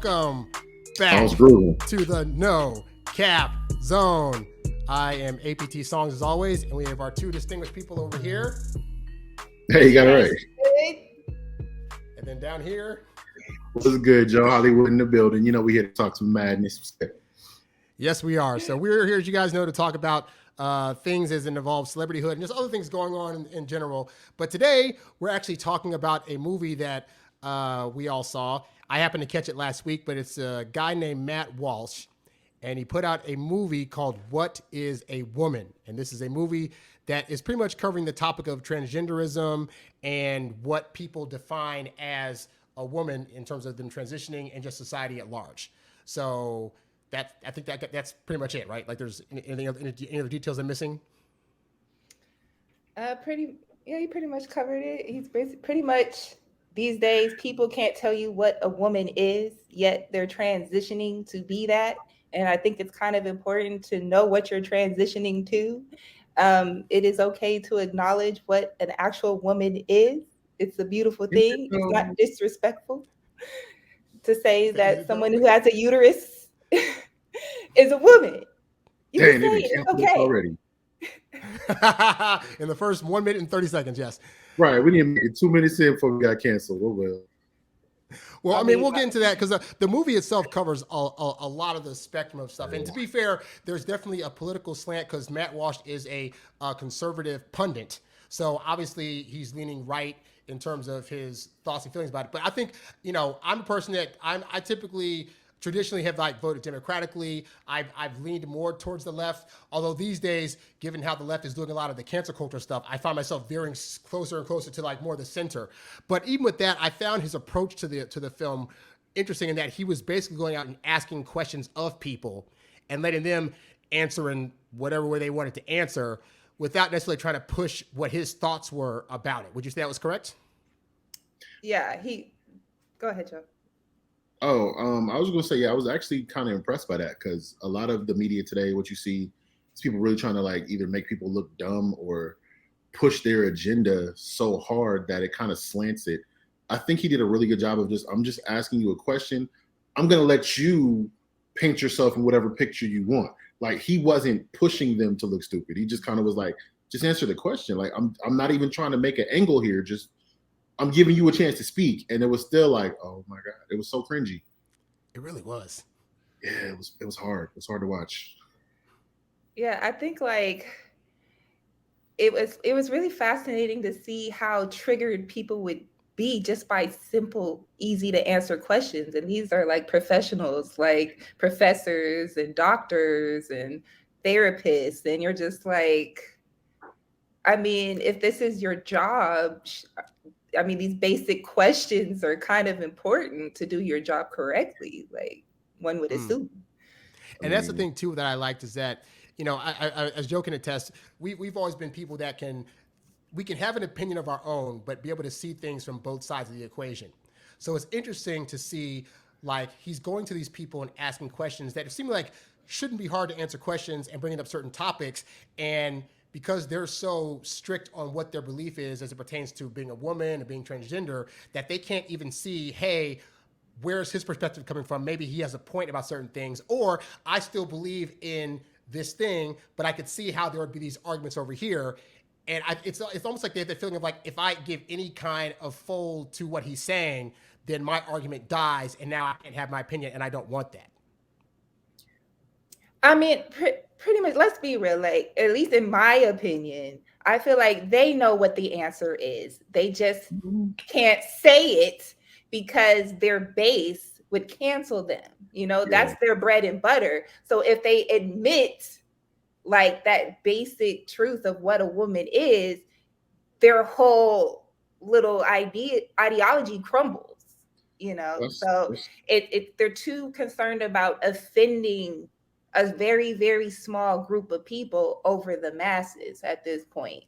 Welcome back Sounds groovy. to the No Cap Zone. I am APT Songs as always, and we have our two distinguished people over here. Hey, you got it right. And then down here. What's good, Joe? Hollywood in the building. You know, we here to talk some madness. Yes, we are. So we're here, as you guys know, to talk about things as it involves celebrityhood and just other things going on in general. But today, we're actually talking about a movie that we all saw. I happened to catch it last week, but it's a guy named Matt Walsh, and he put out a movie called What is a Woman? And this is a movie that is pretty much covering the topic of transgenderism and what people define as a woman in terms of them transitioning and just society at large. So I think that's pretty much it, right? Like, there's any other details I'm missing? You pretty much covered it. He's pretty much, these days people can't tell you what a woman is, yet they're transitioning to be that. And I think it's kind of important to know what you're transitioning to. It is okay to acknowledge what an actual woman is. It's a beautiful thing. It's not disrespectful to say that someone who has a uterus is a woman. You can say it's okay. Already. In the first 1 minute and 30 seconds, yes. Right. We didn't make it 2 minutes in before we got canceled. Oh, well. Well, I mean, we'll get into that because the movie itself covers a lot of the spectrum of stuff. And to be fair, there's definitely a political slant because Matt Walsh is a conservative pundit. So obviously he's leaning right in terms of his thoughts and feelings about it. But I think, I'm a person that I typically traditionally have voted democratically. I've leaned more towards the left, although these days, given how the left is doing a lot of the cancel culture stuff, I find myself veering closer and closer to more the center. But even with that, I found his approach to the film interesting in that he was basically going out and asking questions of people and letting them answer in whatever way they wanted to answer without necessarily trying to push what his thoughts were about it. Would you say that was correct? Yeah, go ahead, Joe. Oh, I was going to say, yeah, I was actually kind of impressed by that because a lot of the media today, what you see is people really trying to either make people look dumb or push their agenda so hard that it kind of slants it. I think he did a really good job of I'm just asking you a question. I'm going to let you paint yourself in whatever picture you want. He wasn't pushing them to look stupid. He just kind of was just answer the question. I'm not even trying to make an angle here. I'm giving you a chance to speak. And it was still oh my God, it was so cringy. It really was. Yeah, it was hard. It was hard to watch. Yeah, I think it was really fascinating to see how triggered people would be just by simple, easy to answer questions. And these are professionals, like professors and doctors and therapists. And you're just if this is your job, these basic questions are kind of important to do your job correctly, one would assume. And that's the thing, too, that I liked is that, I as Joe can attest, we've always been people that we can have an opinion of our own, but be able to see things from both sides of the equation. So it's interesting to see, he's going to these people and asking questions that seem shouldn't be hard to answer questions and bringing up certain topics. And because they're so strict on what their belief is as it pertains to being a woman or being transgender, that they can't even see, hey, where's his perspective coming from? Maybe he has a point about certain things, or I still believe in this thing, but I could see how there would be these arguments over here. And it's almost like they have the feeling of if I give any kind of fold to what he's saying, then my argument dies, and now I can't have my opinion, and I don't want that. Pretty much, let's be real, at least in my opinion, I feel they know what the answer is. They just can't say it because their base would cancel them. That's their bread and butter. So if they admit that basic truth of what a woman is, their whole little ideology crumbles, so they're too concerned about offending a very, very small group of people over the masses at this point.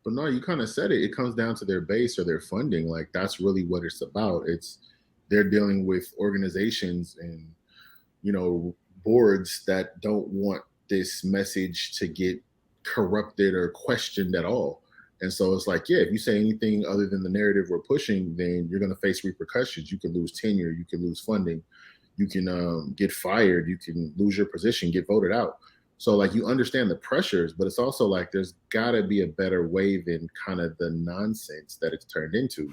But no, you kind of said it. It comes down to their base or their funding. That's really what it's about. They're dealing with organizations and, boards that don't want this message to get corrupted or questioned at all. And so it's like, yeah, if you say anything other than the narrative we're pushing, then you're going to face repercussions. You can lose tenure, you can lose funding, you can get fired, you can lose your position, get voted out. So like you understand the pressures, but it's also like there's got to be a better way than kind of the nonsense that it's turned into.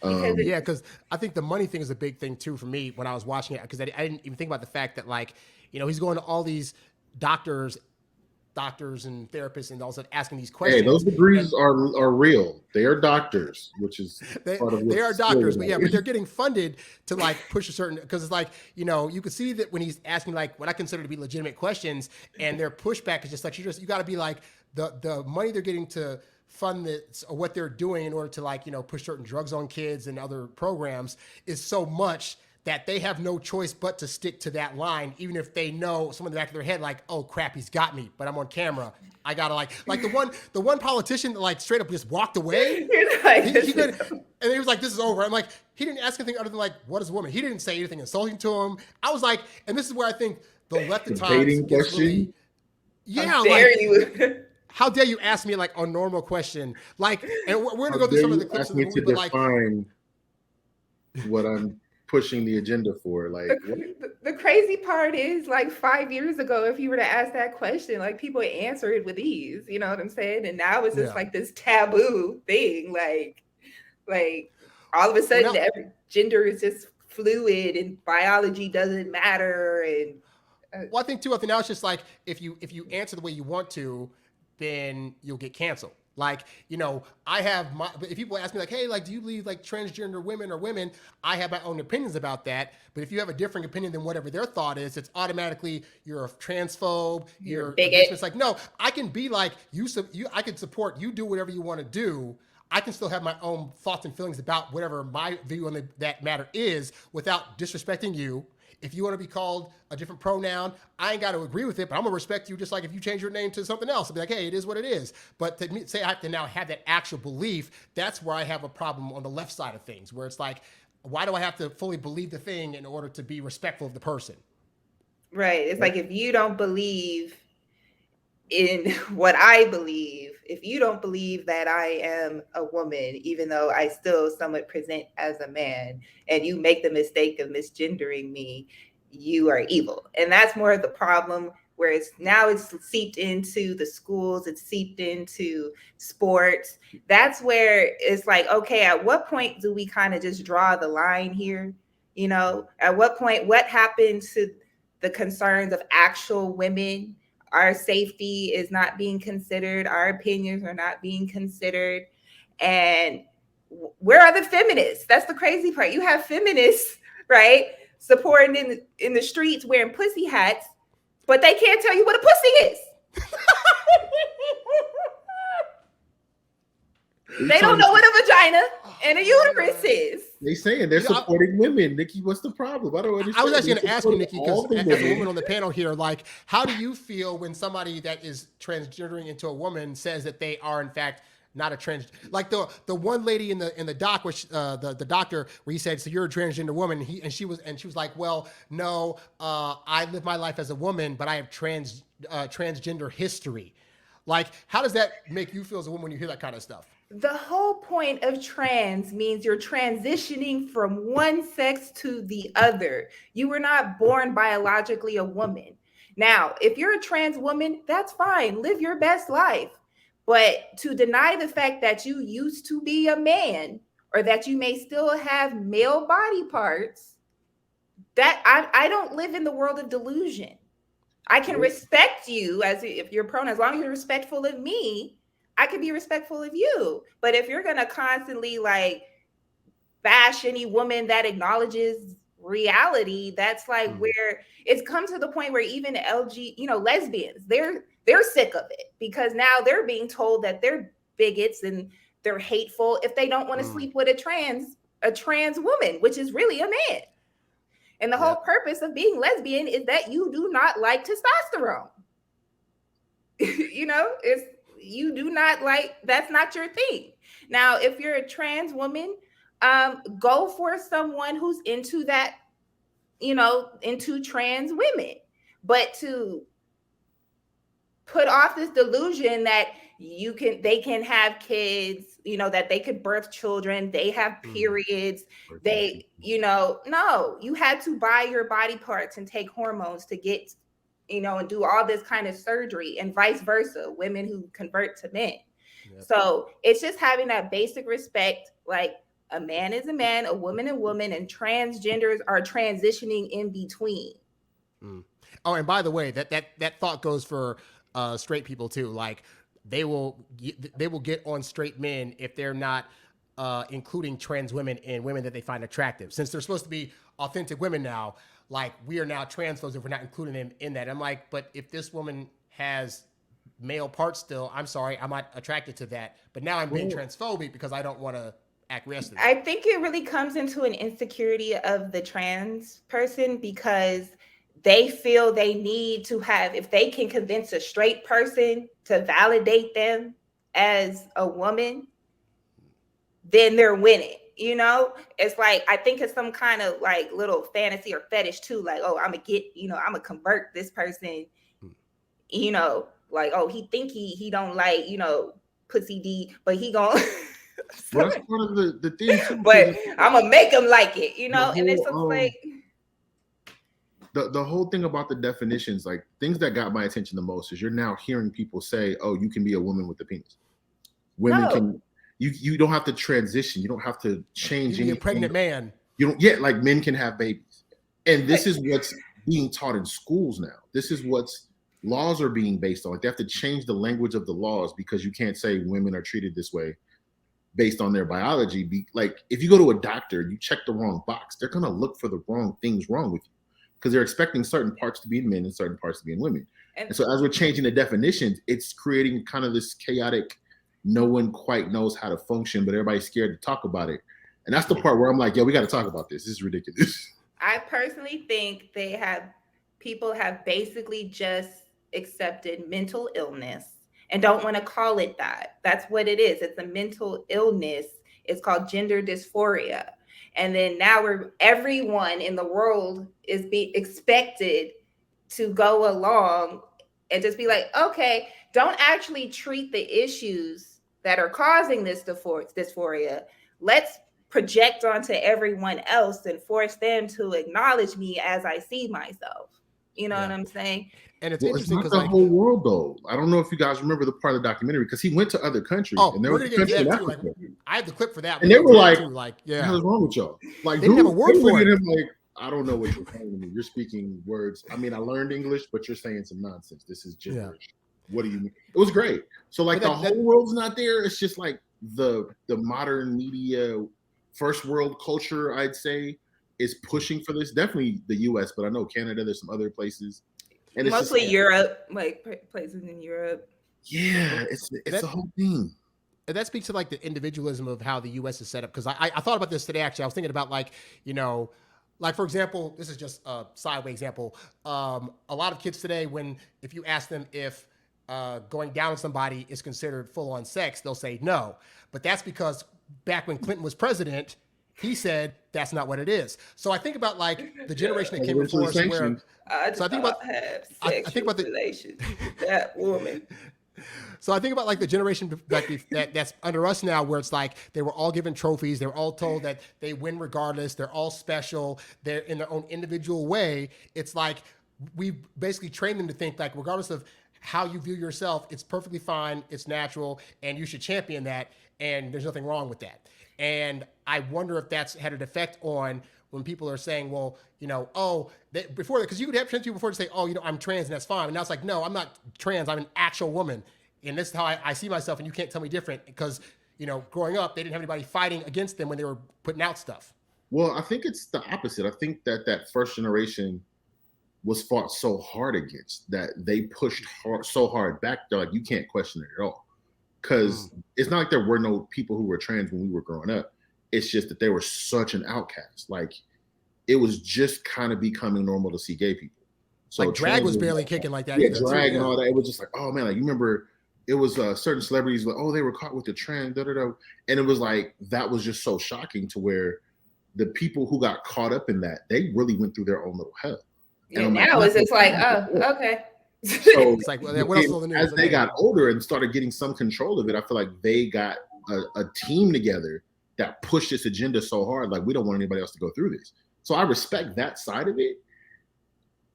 Yeah, because I think the money thing is a big thing too for me when I was watching it, because I didn't even think about the fact that, like, he's going to all these doctors and therapists and also asking these Hey, questions. those degrees are real. They are doctors, which is part of they are doctors, but but they're getting funded to like push a certain, because it's like, you can see that when he's asking like what I consider to be legitimate questions, and their pushback is just like, you got to be like, the money they're getting to fund this, or what they're doing in order to, like, push certain drugs on kids and other programs, is so much that they have no choice but to stick to that line, even if they know someone in the back of their head, like, oh crap, he's got me, but I'm on camera. I gotta like the one politician that like straight up just walked away. Like, and he was like, this is over. I'm like, he didn't ask anything other than like, what is a woman? He didn't say anything insulting to him. I was like, and this is where I think the left at times gets really, how dare you? How dare you ask me like a normal question? Like, and we're gonna go through some of the clips of the movie, but like, what I'm pushing the agenda for. Like, the crazy part is, like, 5 years ago, if you were to ask that question, like, people would answer it with ease. You know what I'm saying? And now it's just like this taboo thing. Like all of a sudden, every gender is just fluid and biology doesn't matter. And well, I think now it's just like, if you answer the way you want to, then you'll get canceled. Like, I have if people ask me like, hey, like, do you believe like transgender women are women? I have my own opinions about that. But if you have a different opinion than whatever their thought is, it's automatically you're a transphobe, you're a bigot. It's like, no, I can be like, I can support you, do whatever you want to do. I can still have my own thoughts and feelings about whatever my view on that matter is, without disrespecting you. If you want to be called a different pronoun, I ain't got to agree with it, but I'm going to respect you just like if you change your name to something else. I'll be like, hey, it is what it is. But to say I have to now have that actual belief, that's where I have a problem on the left side of things, where it's like, why do I have to fully believe the thing in order to be respectful of the person? Right. It's like, if you don't believe in what I believe, if you don't believe that I am a woman, even though I still somewhat present as a man, and you make the mistake of misgendering me, you are evil. And that's more of the problem, where it's seeped into the schools, it's seeped into sports. That's where it's like, okay, at what point do we kind of just draw the line here? At what point, what happened to the concerns of actual women? Our safety is not being considered. Our opinions are not being considered. And where are the feminists? That's the crazy part. You have feminists, right, supporting in the streets wearing pussy hats, but they can't tell you what a pussy is. They don't know what a vagina and a uterus is. They saying they're supporting women. Nikki, what's the problem? I don't understand. I was actually going to ask you, Nikki, because as a woman on the panel here, like, how do you feel when somebody that is transgendering into a woman says that they are in fact not a trans? Like the one lady in the doc, which the doctor, where he said, so you're a transgender woman, and she was like, well, no, I live my life as a woman, but I have transgender history. Like, how does that make you feel as a woman when you hear that kind of stuff? The whole point of trans means you're transitioning from one sex to the other. You were not born biologically a woman. Now, if you're a trans woman, that's fine. Live your best life. But to deny the fact that you used to be a man, or that you may still have male body parts, that I don't live in the world of delusion. I can respect you if you're pronoun, as long as you're respectful of me. I could be respectful of you. But if you're going to constantly like bash any woman that acknowledges reality, that's like where it's come to the point where even lesbians, they're sick of it, because now they're being told that they're bigots and they're hateful if they don't want to sleep with a trans woman, which is really a man. And the whole purpose of being lesbian is that you do not like testosterone. You do not like, that's not your thing. Now, if you're a trans woman, go for someone who's into that, into trans women. But to put off this delusion that they can have kids, that they could birth children, they have periods, no, you had to buy your body parts and take hormones to get, and do all this kind of surgery, and vice versa, women who convert to men. Yep. So it's just having that basic respect, like a man is a man, a woman, and transgenders are transitioning in between. Oh, and by the way, that thought goes for straight people too. Like they will get on straight men if they're not including trans women and women that they find attractive. Since they're supposed to be authentic women now, like we are now transphobes if we're not including them in that. I'm like, but if this woman has male parts still, I'm sorry, I'm not attracted to that. But now I'm being transphobic because I don't want to acquiesce to that. I think it really comes into an insecurity of the trans person because they feel they need to have, if they can convince a straight person to validate them as a woman, then they're winning. It's like, I think it's some kind of like little fantasy or fetish too. Like, oh, I'm gonna convert this person, like, oh, he think he don't like, pussy D, but he gonna well, that's part of the thing too, but I'm gonna make him like it, and it's just like the whole thing about the definitions, like things that got my attention the most is you're now hearing people say, oh, you can be a woman with a penis. Women can, you don't have to transition, you don't have to change anything. A pregnant man. You don't, like men can have babies. And this is what's being taught in schools now. This is what's laws are being based on. Like they have to change the language of the laws because you can't say women are treated this way based on their biology. Like if you go to a doctor, you check the wrong box, they're gonna look for the wrong things wrong with you because they're expecting certain parts to be in men and certain parts to be in women. And so as we're changing the definitions, it's creating kind of this chaotic, no one quite knows how to function, but everybody's scared to talk about it. And that's the part where I'm like, we got to talk about this. This is ridiculous. I personally think people have basically just accepted mental illness and don't want to call it that. That's what it is. It's a mental illness. It's called gender dysphoria. And then now everyone in the world is expected to go along and just be like, okay, don't actually treat the issues that are causing this dysphoria. Let's project onto everyone else and force them to acknowledge me as I see myself. You know what I'm saying? And it's interesting because the whole world, though. I don't know if you guys remember the part of the documentary because he went to other countries. Oh, and there was a country in Africa. Like, I have the clip for that. And they were like, yeah, what's wrong with y'all? Like, they didn't have a word for it. Like, I don't know what you're saying to me. You're speaking words. I mean, I learned English, but you're saying some nonsense. This is gibberish. Yeah. What do you mean? It was great. So, like, the whole world's not there. It's just like the modern media, first world culture, I'd say, is pushing for this. Definitely the U.S., but I know Canada. There's some other places. And mostly Europe, like places in Europe. Yeah, it's the whole thing. And that speaks to like the individualism of how the U.S. is set up. Because I thought about this today. Actually, I was thinking about like for example, this is just a sideway example. A lot of kids today, if you ask them if going down on somebody is considered full-on sex, they'll say no. But that's because back when Clinton was president, he said that's not what it is. So I think about like the generation that came before us where I think about relations with that woman. So I think about like the generation that's under us now, where it's like they were all given trophies. They were all told that they win regardless. They're all special. They're in their own individual way. It's like we basically trained them to think like regardless of how you view yourself, it's perfectly fine. It's natural, and you should champion that. And there's nothing wrong with that. And I wonder if that's had an effect on when people are saying, well, before that, because you could have trans people before to say, oh, I'm trans and that's fine. And now it's like, no, I'm not trans. I'm an actual woman. And this is how I see myself. And you can't tell me different because, growing up, they didn't have anybody fighting against them when they were putting out stuff. Well, I think it's the opposite. I think that first generation was fought so hard against that they pushed so hard back. They're like, you can't question it at all. Because it's not like there were no people who were trans when we were growing up. It's just that they were such an outcast. Like, it was just kind of becoming normal to see gay people. So like drag was barely kicking like that. Yeah, drag and all that. It was just like, oh man, like you remember it was certain celebrities like, oh, they were caught with the trans, and it was like that was just so shocking to where the people who got caught up in that, they really went through their own little hell. And now it's just like, oh, okay. So It's like, well, what else is on the news? as they got older and started getting some control of it, I feel like they got a team together that pushed this agenda so hard. Like, we don't want anybody else to go through this. So I respect that side of it.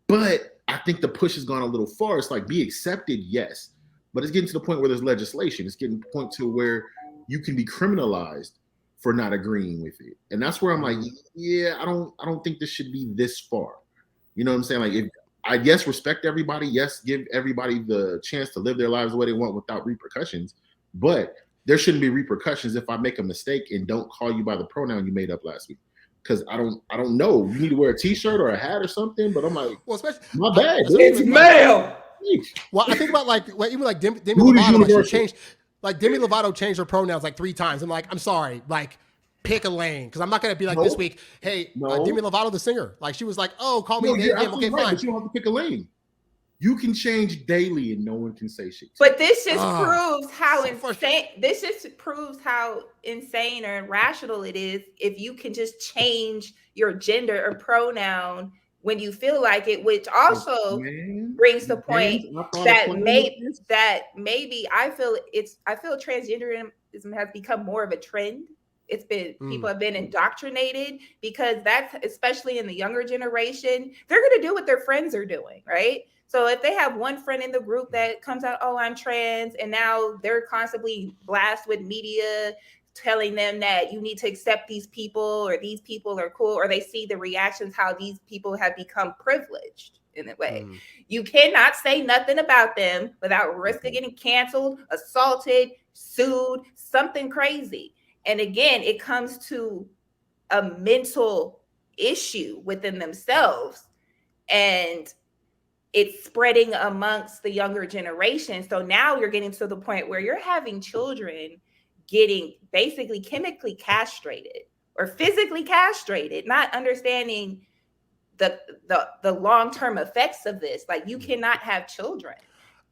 But I think the push has gone a little far. It's like, be accepted, yes. But it's getting to the point where there's legislation. It's getting to the point to where you can be criminalized for not agreeing with it. And that's where I'm like, yeah, I don't think this should be this far. You know what I'm saying? Like, if I guess respect everybody, yes, give everybody the chance to live their lives the way they want without repercussions. But there shouldn't be repercussions if I make a mistake and don't call you by the pronoun you made up last week. Because I don't know. You need to wear a t-shirt or a hat or something. But I'm like, well, especially my bad. It's male. Well, I think about even like Demi Lovato, like she changed, like Demi Lovato changed her pronouns like 3 times. I'm like, I'm sorry, like pick a lane, because I'm not gonna be like this week. Hey, Demi Lovato, the singer, like she was like, oh, call me. Okay, right, fine. But you don't have to pick a lane. You can change daily and no one can say shit. But this just proves how insane. This just proves how insane or irrational it is if you can just change your gender or pronoun when you feel like it, which also brings the point that maybe I feel transgenderism has become more of a trend. It's been people have been indoctrinated, because that's, especially in the younger generation, they're going to do what their friends are doing, right? So if they have one friend in the group that comes out, oh, I'm trans, and now they're constantly blasted with media telling them that you need to accept these people, or these people are cool, or they see the reactions, how these people have become privileged in a way. You cannot say nothing about them without risk of getting canceled, assaulted, sued, something crazy. And again, it comes to a mental issue within themselves, and it's spreading amongst the younger generation. So now you're getting to the point where you're having children getting basically chemically castrated or physically castrated, not understanding the long-term effects of this. Like, you cannot have children.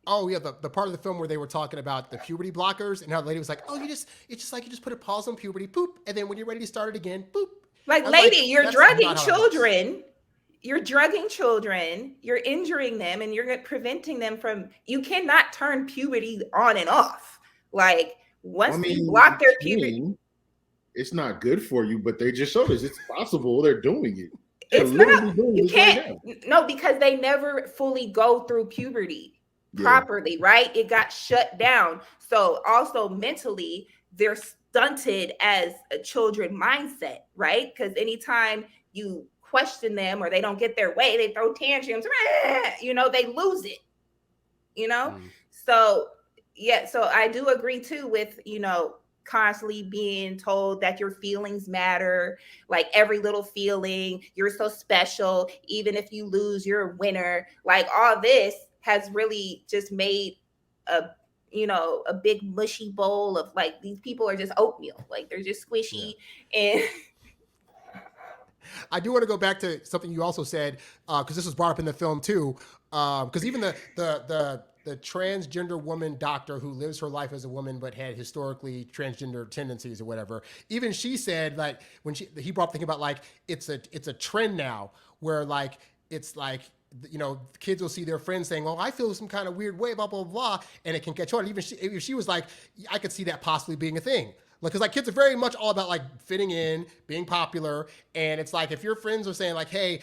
Oh yeah, the part of the film where they were talking about the puberty blockers and how the lady was like, oh, it's just like you just put a pause on puberty, poop, and then when you're ready to start it again, boop. Like, lady, you're drugging children. You're drugging children, you're injuring them, and you're preventing them from, you cannot turn puberty on and off. Like, once you block their puberty. It's not good for you, but they just showed us it's possible. They're doing it. It's not, you can't, no, because they never fully go through puberty properly, right? It got shut down. So also mentally, they're stunted as a children mindset, right? Because anytime you question them or they don't get their way, they throw tantrums, they lose it, So so I do agree too with constantly being told that your feelings matter, like every little feeling, you're so special, even if you lose, you're a winner. Like, all this has really just made a big mushy bowl of, like, these people are just oatmeal, like they're just squishy. And I do want to go back to something you also said, because this was brought up in the film too. Because even the transgender woman doctor who lives her life as a woman but had historically transgender tendencies or whatever, even she said, like, when he brought up thinking about, like, it's a trend now where, like, it's like, kids will see their friends saying, "Oh, I feel some kind of weird way, blah blah blah," and it can catch on. Even she was like, I could see that possibly being a thing. Like, because, like, kids are very much all about, like, fitting in, being popular, and it's like, if your friends are saying, like, hey,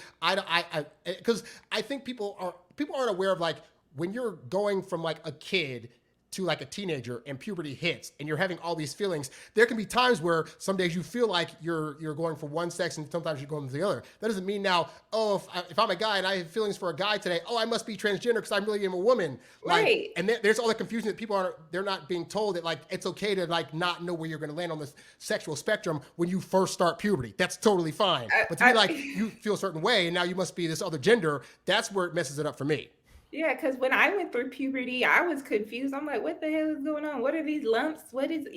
because I think people aren't aware of, like, when you're going from, like, a kid to, like, a teenager and puberty hits and you're having all these feelings, there can be times where some days you feel like you're going from one sex and sometimes you're going to the other. That doesn't mean now, oh, if I'm a guy and I have feelings for a guy today, oh, I must be transgender because I really am a woman. Like, right. And there's all the confusion that people they're not being told that, like, it's okay to, like, not know where you're going to land on the sexual spectrum when you first start puberty. That's totally fine. But to be like, you feel a certain way and now you must be this other gender, that's where it messes it up for me. Yeah, because when I went through puberty, I was confused. I'm like, what the hell is going on? What are these lumps? What is,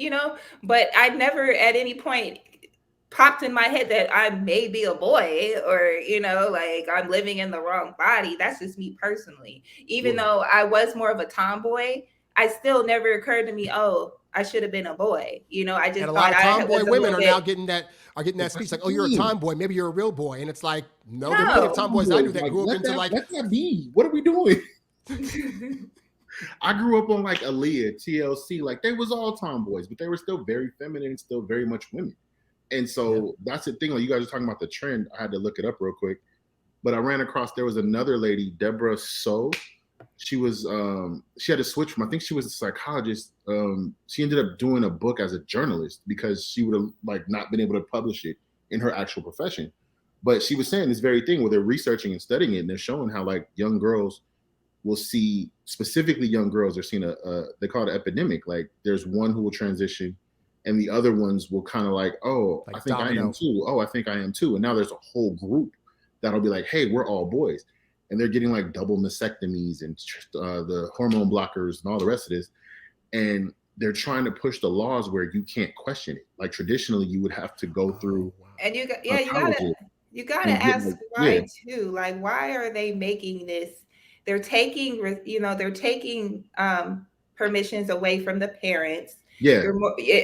but I never at any point popped in my head that I may be a boy or, like I'm living in the wrong body. That's just me personally. Even though I was more of a tomboy, I still never occurred to me, oh, I should have been a boy. I just and a lot of tomboy women are now getting that speech, like, oh, you're a tomboy, maybe you're a real boy, and it's like, no. There are plenty of tomboys I knew that grew up into, like, let that be. What are we doing? I grew up on like Aaliyah, TLC, like they was all tomboys, but they were still very feminine, still very much women. And so that's the thing. Like you guys are talking about the trend. I had to look it up real quick, but I ran across there was another lady, Deborah So. She was she had to switch from, I think she was a psychologist. She ended up doing a book as a journalist because she would have like not been able to publish it in her actual profession. But she was saying this very thing where they're researching and studying it, and they're showing how like young girls will see, specifically young girls are seeing they call it epidemic. Like there's one who will transition and the other ones will kind of like, oh, Like I think domino. I am too. Oh, I think I am too. And now there's a whole group that'll be like, hey, we're all boys. And they're getting like double mastectomies and the hormone blockers and all the rest of this. And they're trying to push the laws where you can't question it. Like traditionally, you would have to go through. And you colleges gotta and get, ask like, why too. Like, why are they making this? They're taking, they're taking permissions away from the parents. Yeah.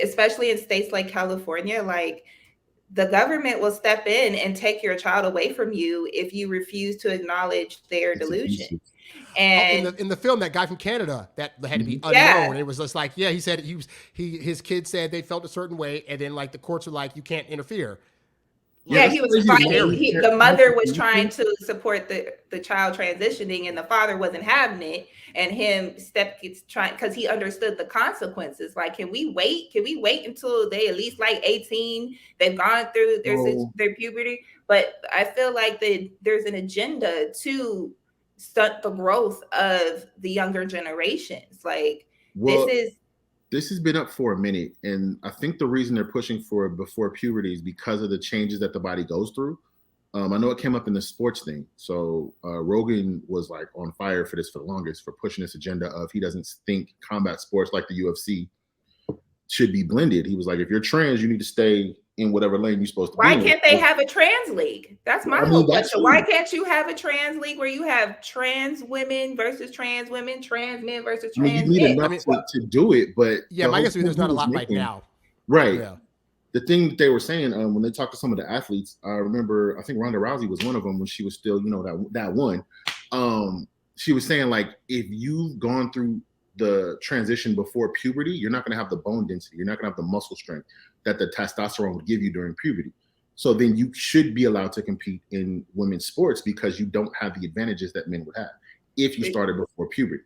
Especially in states like California, like the government will step in and take your child away from you if you refuse to acknowledge their delusion. And in the film, that guy from Canada that had to be unknown, Yeah. it was just like, yeah, he said his kids said they felt a certain way, and then like the courts were like, you can't interfere. Yeah, he was fighting. Scary. The mother was trying to support the child transitioning, and the father wasn't having it. And gets trying because he understood the consequences. Like, can we wait? Can we wait until they at least like 18? They've gone through their puberty. But I feel like there's an agenda to stunt the growth of the younger generations. Like, this has been up for a minute, and I think the reason they're pushing for it before puberty is because of the changes that the body goes through. I know it came up in the sports thing. So Rogan was like on fire for this for the longest, for pushing this agenda of he doesn't think combat sports like the UFC should be blended. He was like, if you're trans, you need to stay in whatever lane you're supposed to be. Why can't they have a trans league? That's my whole question. Why can't you have a trans league where you have trans women versus trans women, trans men versus trans men? You need enough to do it, but yeah, I guess there's not a lot right now. Right. Yeah. The thing that they were saying when they talked to some of the athletes, I remember, I think Ronda Rousey was one of them when she was still, that one. She was saying, like, if you've gone through the transition before puberty, you're not going to have the bone density. You're not going to have the muscle strength that the testosterone would give you during puberty. So then you should be allowed to compete in women's sports because you don't have the advantages that men would have if you started before puberty.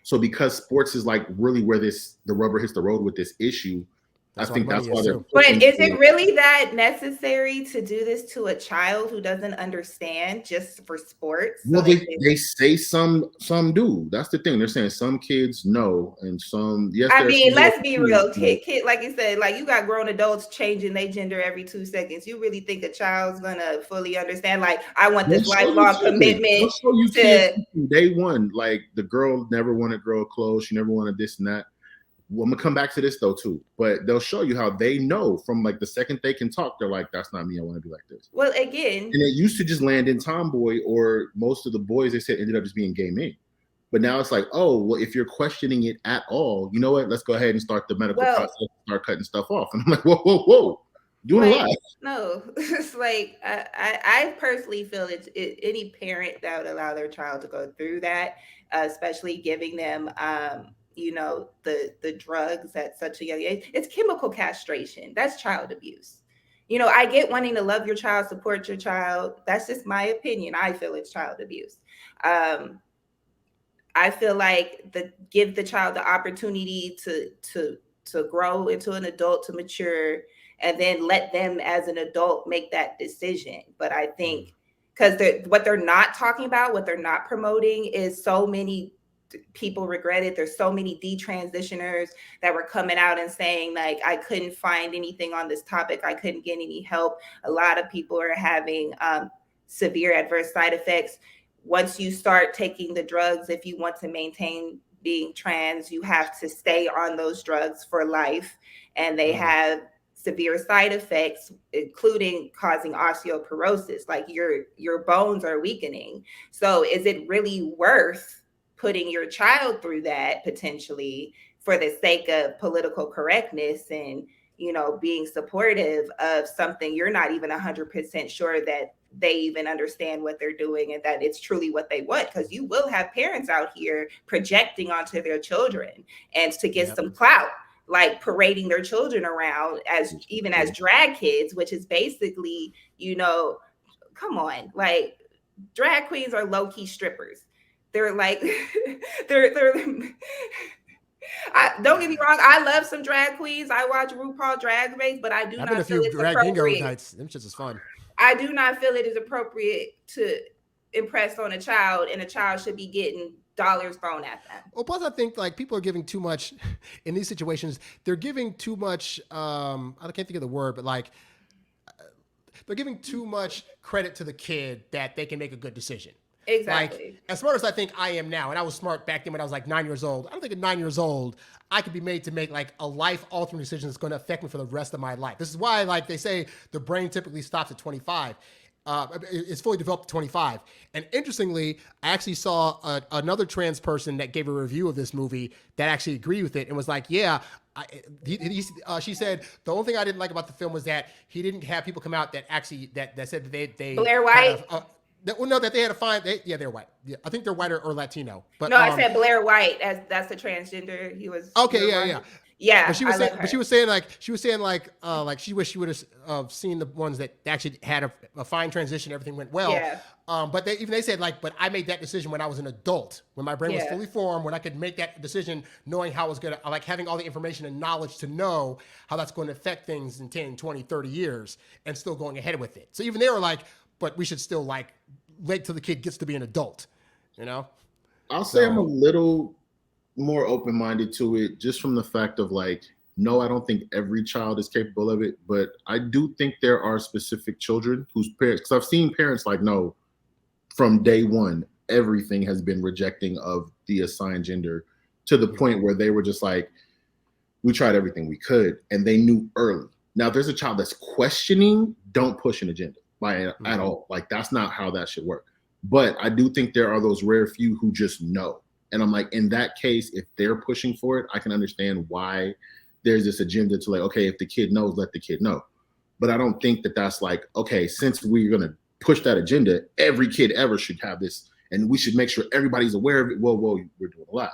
So because sports is like really where the rubber hits the road with this issue, I think that's why they're. But is it really that necessary to do this to a child who doesn't understand just for sports? Well, they say some do. That's the thing. They're saying some kids know and some yes. I mean, let's be real. Kid, like you said, like you got grown adults changing their gender every 2 seconds. You really think a child's gonna fully understand? Like, I want this lifelong commitment to day one. Like the girl never wanted girl clothes. She never wanted this and that. Well, I'm gonna come back to this though too, but they'll show you how they know from like the second they can talk, they're like, "That's not me. I want to be like this." Well, again, and it used to just land in tomboy, or most of the boys they said ended up just being gay men. But now it's like, oh, well, if you're questioning it at all, you know what? Let's go ahead and start the medical process, start cutting stuff off. And I'm like, whoa, doing a lot. No, it's like I personally feel it's any parent that would allow their child to go through that, especially giving them. The drugs at such a young age, it's chemical castration. That's child abuse. I get wanting to love your child, support your child. That's just my opinion. I feel it's child abuse. I feel like give the child the opportunity to grow into an adult, to mature, and then let them as an adult make that decision. But I think because what they're not talking about, what they're not promoting is so many people regret it. There's so many detransitioners that were coming out and saying, like, I couldn't find anything on this topic. I couldn't get any help. A lot of people are having severe adverse side effects. Once you start taking the drugs, if you want to maintain being trans, you have to stay on those drugs for life. And they have severe side effects, including causing osteoporosis. Like your bones are weakening. So is it really worth putting your child through that potentially for the sake of political correctness and being supportive of something you're not even 100% sure that they even understand what they're doing and that it's truly what they want. Because you will have parents out here projecting onto their children and to get some clout, like parading their children around as drag kids, which is basically, come on, like drag queens are low-key strippers. They're like they're don't get me wrong, I love some drag queens. I watch RuPaul Drag Race, but I do not feel it's appropriate. Nights. Them shits is fun. I do not feel it is appropriate to impress on a child, and a child should be getting dollars thrown at them. Well, plus I think like people are giving too much in these situations. They're giving too much. I can't think of the word, but like they're giving too much credit to the kid that they can make a good decision. Exactly. Like, as smart as I think I am now, and I was smart back then when I was like 9 years old, I don't think at 9 years old, I could be made to make like a life-altering decision that's going to affect me for the rest of my life. This is why, like they say, the brain typically stops at 25. It's fully developed at 25. And interestingly, I actually saw another trans person that gave a review of this movie that actually agreed with it and was like, yeah, she said the only thing I didn't like about the film was that he didn't have people come out that actually that said that they Blair White. That they had to find. They're white. Yeah, I think they're white or Latino. But no, I said Blair White as that's the transgender. He was okay. Yeah. But she was saying like she wished she would have seen the ones that actually had a fine transition. Everything went well. Yeah. But they said like, but I made that decision when I was an adult, when my brain was fully formed, when I could make that decision, knowing how it was going to, like having all the information and knowledge to know how that's going to affect things in 10, 20, 30 years and still going ahead with it. So even they were like, but we should still like wait till the kid gets to be an adult, I'll say I'm a little more open-minded to it just from the fact of like, no, I don't think every child is capable of it, but I do think there are specific children whose parents, because I've seen parents like, no, from day one, everything has been rejecting of the assigned gender to the point where they were just like, we tried everything we could, and they knew early. Now, if there's a child that's questioning, don't push an agenda at all. Like, that's not how that should work. But I do think there are those rare few who just know. And I'm like, in that case, if they're pushing for it, I can understand why there's this agenda to like, okay, if the kid knows, let the kid know. But I don't think that that's like, okay, since we're going to push that agenda, every kid ever should have this. And we should make sure everybody's aware of it. Whoa, we're doing a lot.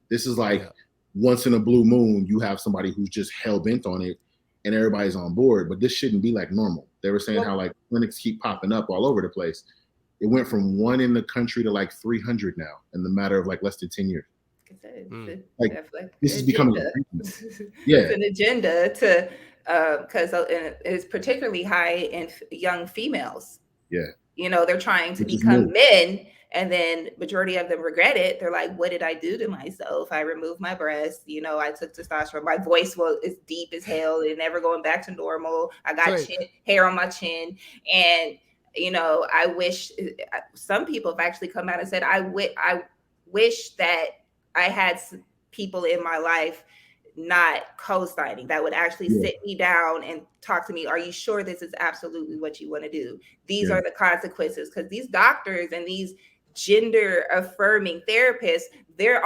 This is like once in a blue moon, you have somebody who's just hell bent on it and everybody's on board. But this shouldn't be like normal. They were saying how like clinics keep popping up all over the place. It went from 1 in the country to like 300 now in the matter of like less than 10 years. This is becoming it's an agenda to because it's particularly high in young females. Yeah, they're trying to become men, and then majority of them regret it. They're like, what did I do to myself? I removed my breast, I took testosterone, my voice is deep as hell and never going back to normal. I got hair on my chin, and I wish some people have actually come out and said, I wish that I had people in my life not co-signing that would actually sit me down and talk to me. Are you sure this is absolutely what you want to do? These are the consequences, because these doctors and these gender affirming therapists, they're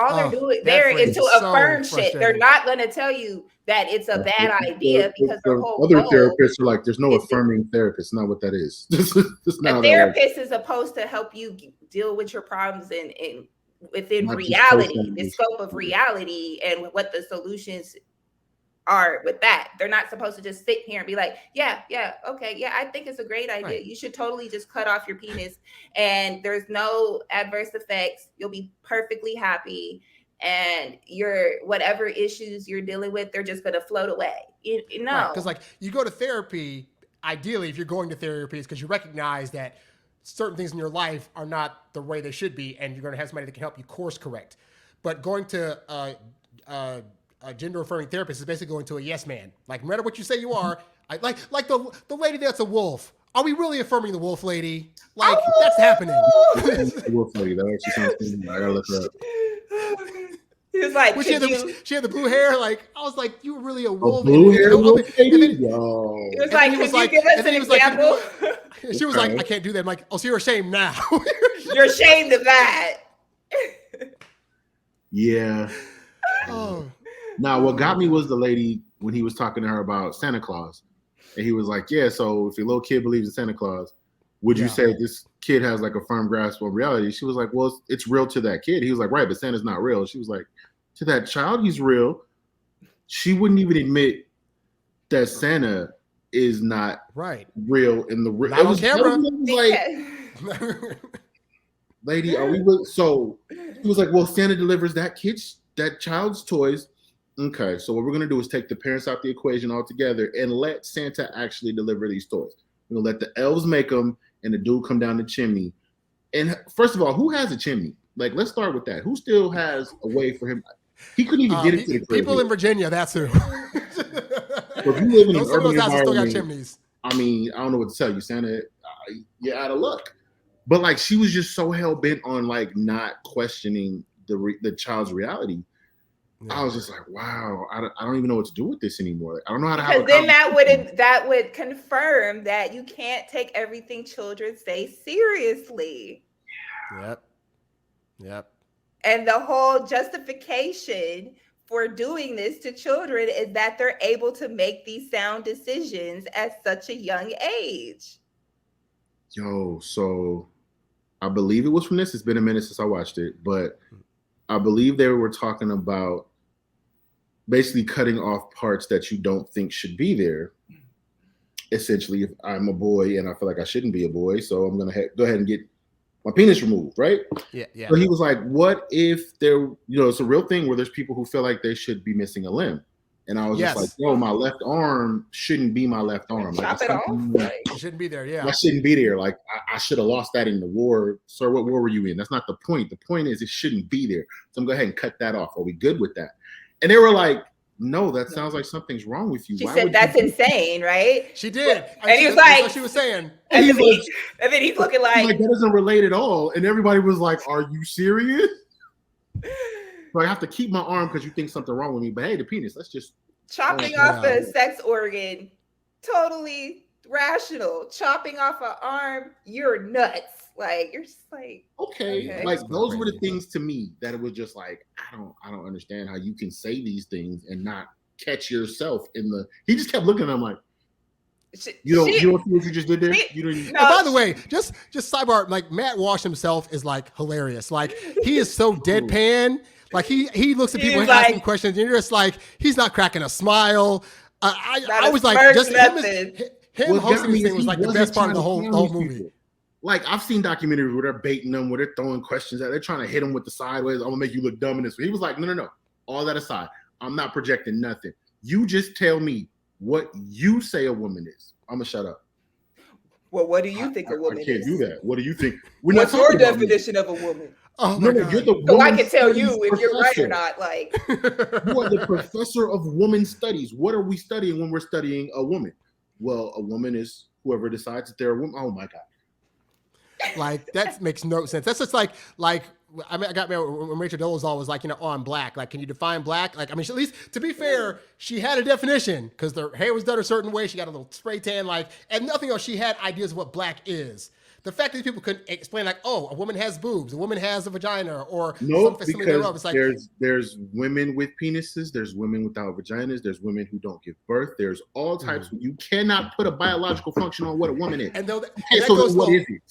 into affirm shit. They're not going to tell you that it's a bad idea because their whole other therapists are like, there's no affirming therapist. Not what that is. A therapist is supposed to help you deal with your problems and within reality, the scope of reality, and what the solutions are with that. They're not supposed to just sit here and be like, okay, I think it's a great idea. Right. You should totally just cut off your penis and there's no adverse effects. You'll be perfectly happy. And whatever issues you're dealing with, they're just going to float away. Because like you go to therapy, ideally, if you're going to therapy, it's because you recognize that certain things in your life are not the way they should be, and you're going to have somebody that can help you course correct. But going to a gender affirming therapist is basically going to a yes man. Like, no matter what you say you are, like the lady that's a wolf. Are we really affirming the wolf lady? Like, that's happening. The wolf lady, that actually sounds good. I gotta look her up. He was like, she had the blue hair. Like, I was like, you were really a wolf. Blue hair wolf lady? He was like, could you give us an example? She was like, I can't do that. I'm like, oh, so you're ashamed now. You're ashamed of that. Yeah. Oh. Now, what got me was the lady when he was talking to her about Santa Claus. And he was like, yeah, so if your little kid believes in Santa Claus, would you say this kid has like a firm grasp on reality? She was like, well, it's real to that kid. He was like, right, but Santa's not real. She was like, to that child, he's real. She wouldn't even admit that Santa is not real in the real. Not on camera. Like, lady, are we real? So he was like, well, Santa delivers that child's toys. Okay, so what we're gonna do is take the parents out the equation altogether and let Santa actually deliver these toys. We're gonna let the elves make them and the dude come down the chimney. And first of all, who has a chimney? Like, let's start with that. Who still has a way for him? He couldn't even get it to the crib. People in Virginia, that's who. So if you live in an urban environment, still got chimneys. I mean, I don't know what to tell you, Santa. You're out of luck. But like, she was just so hell bent on like not questioning the child's reality. Yeah. I was just like, wow, I don't even know what to do with this anymore. I don't know how to. Because then that would confirm that you can't take everything children say seriously. Yep. And the whole justification for doing this to children is that they're able to make these sound decisions at such a young age. Yo, so I believe it was from this. It's been a minute since I watched it, but I believe they were talking about basically cutting off parts that you don't think should be there. Essentially, if I'm a boy and I feel like I shouldn't be a boy, so I'm going to go ahead and get my penis removed, right? Yeah. So he was like, what if it's a real thing where there's people who feel like they should be missing a limb. And I was just like, yo, my left arm shouldn't be my left arm. Chop it off. It shouldn't be there, yeah. I shouldn't be there. Like, I should have lost that in the war. Sir, what war were you in? That's not the point. The point is it shouldn't be there. So I'm going to go ahead and cut that off. Are we good with that? And they were like, no, that sounds like something's wrong with you. She said that's insane, right? She did. And he was like, what she was saying. And then he's looking like that doesn't relate at all. And everybody was like, are you serious? So I have to keep my arm because you think something wrong with me. But hey, the penis, let's just chopping off a sex organ, totally rational. Chopping off an arm, you're nuts. Like, you're just like, okay. Like, those were the things to me that it was just like, I don't understand how you can say these things and not catch yourself in the. He just kept looking at him like, you don't see what you just did there. By the way, just sidebar, like Matt Walsh himself is like hilarious. Like, he is so deadpan. Like, he looks at people and asking questions, and you're just like, he's not cracking a smile. I was like, just him hosting this thing was like the best part of the whole movie. People. Like, I've seen documentaries where they're baiting them, where they're throwing questions at. They're trying to hit them with the sideways. I'm gonna make you look dumb in this way. He was like, no. All that aside, I'm not projecting nothing. You just tell me what you say a woman is. I'm gonna shut up. Well, what do you think a woman is? I can't do that. What do you think? What's your definition of a woman? Oh my God. You're the so I can tell you if you're right or not. Like, you are the professor of woman studies. What are we studying when we're studying a woman? Well, a woman is whoever decides that they're a woman. Oh my God. Like, that makes no sense. That's just like I mean, I got when Rachel Dolezal was like, oh, I'm black. Like, can you define black? Like, I mean, at least to be fair, she had a definition because her hair was done a certain way. She got a little spray tan, like, and nothing else. She had ideas of what black is. The fact that these people couldn't explain, like, oh, a woman has boobs, a woman has a vagina, or no, because it's like, there's women with penises, there's women without vaginas, there's women who don't give birth, there's all types. You cannot put a biological function on what a woman is. And though what is it?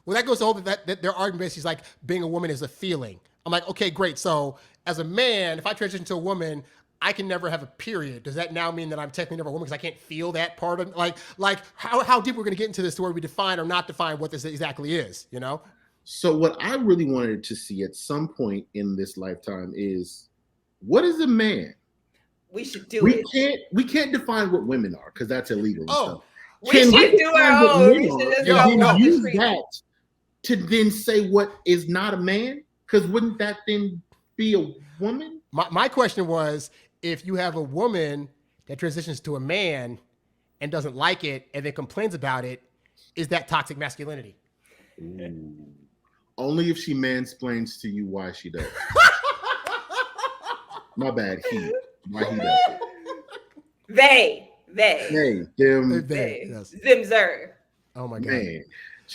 Well, that goes to the whole that their argument basically is like being a woman is a feeling. I'm like, okay, great. So as a man, if I transition to a woman, I can never have a period. Does that now mean that I'm technically never a woman because I can't feel that part of like how deep we're going to get into this to where we define or not define what this exactly is, you know? So what I really wanted to see at some point in this lifetime is, what is a man? We should do it. We can't define what women are because that's illegal. Oh, we should do our own. We should just use that to then say what is not a man, because wouldn't that then be a woman? My question was, if you have a woman that transitions to a man and doesn't like it and then complains about it, is that toxic masculinity? Ooh. Only if she mansplains to you why she does. My bad. Why he does it. They. Them. Yes. Them, sir. Oh my God. Man,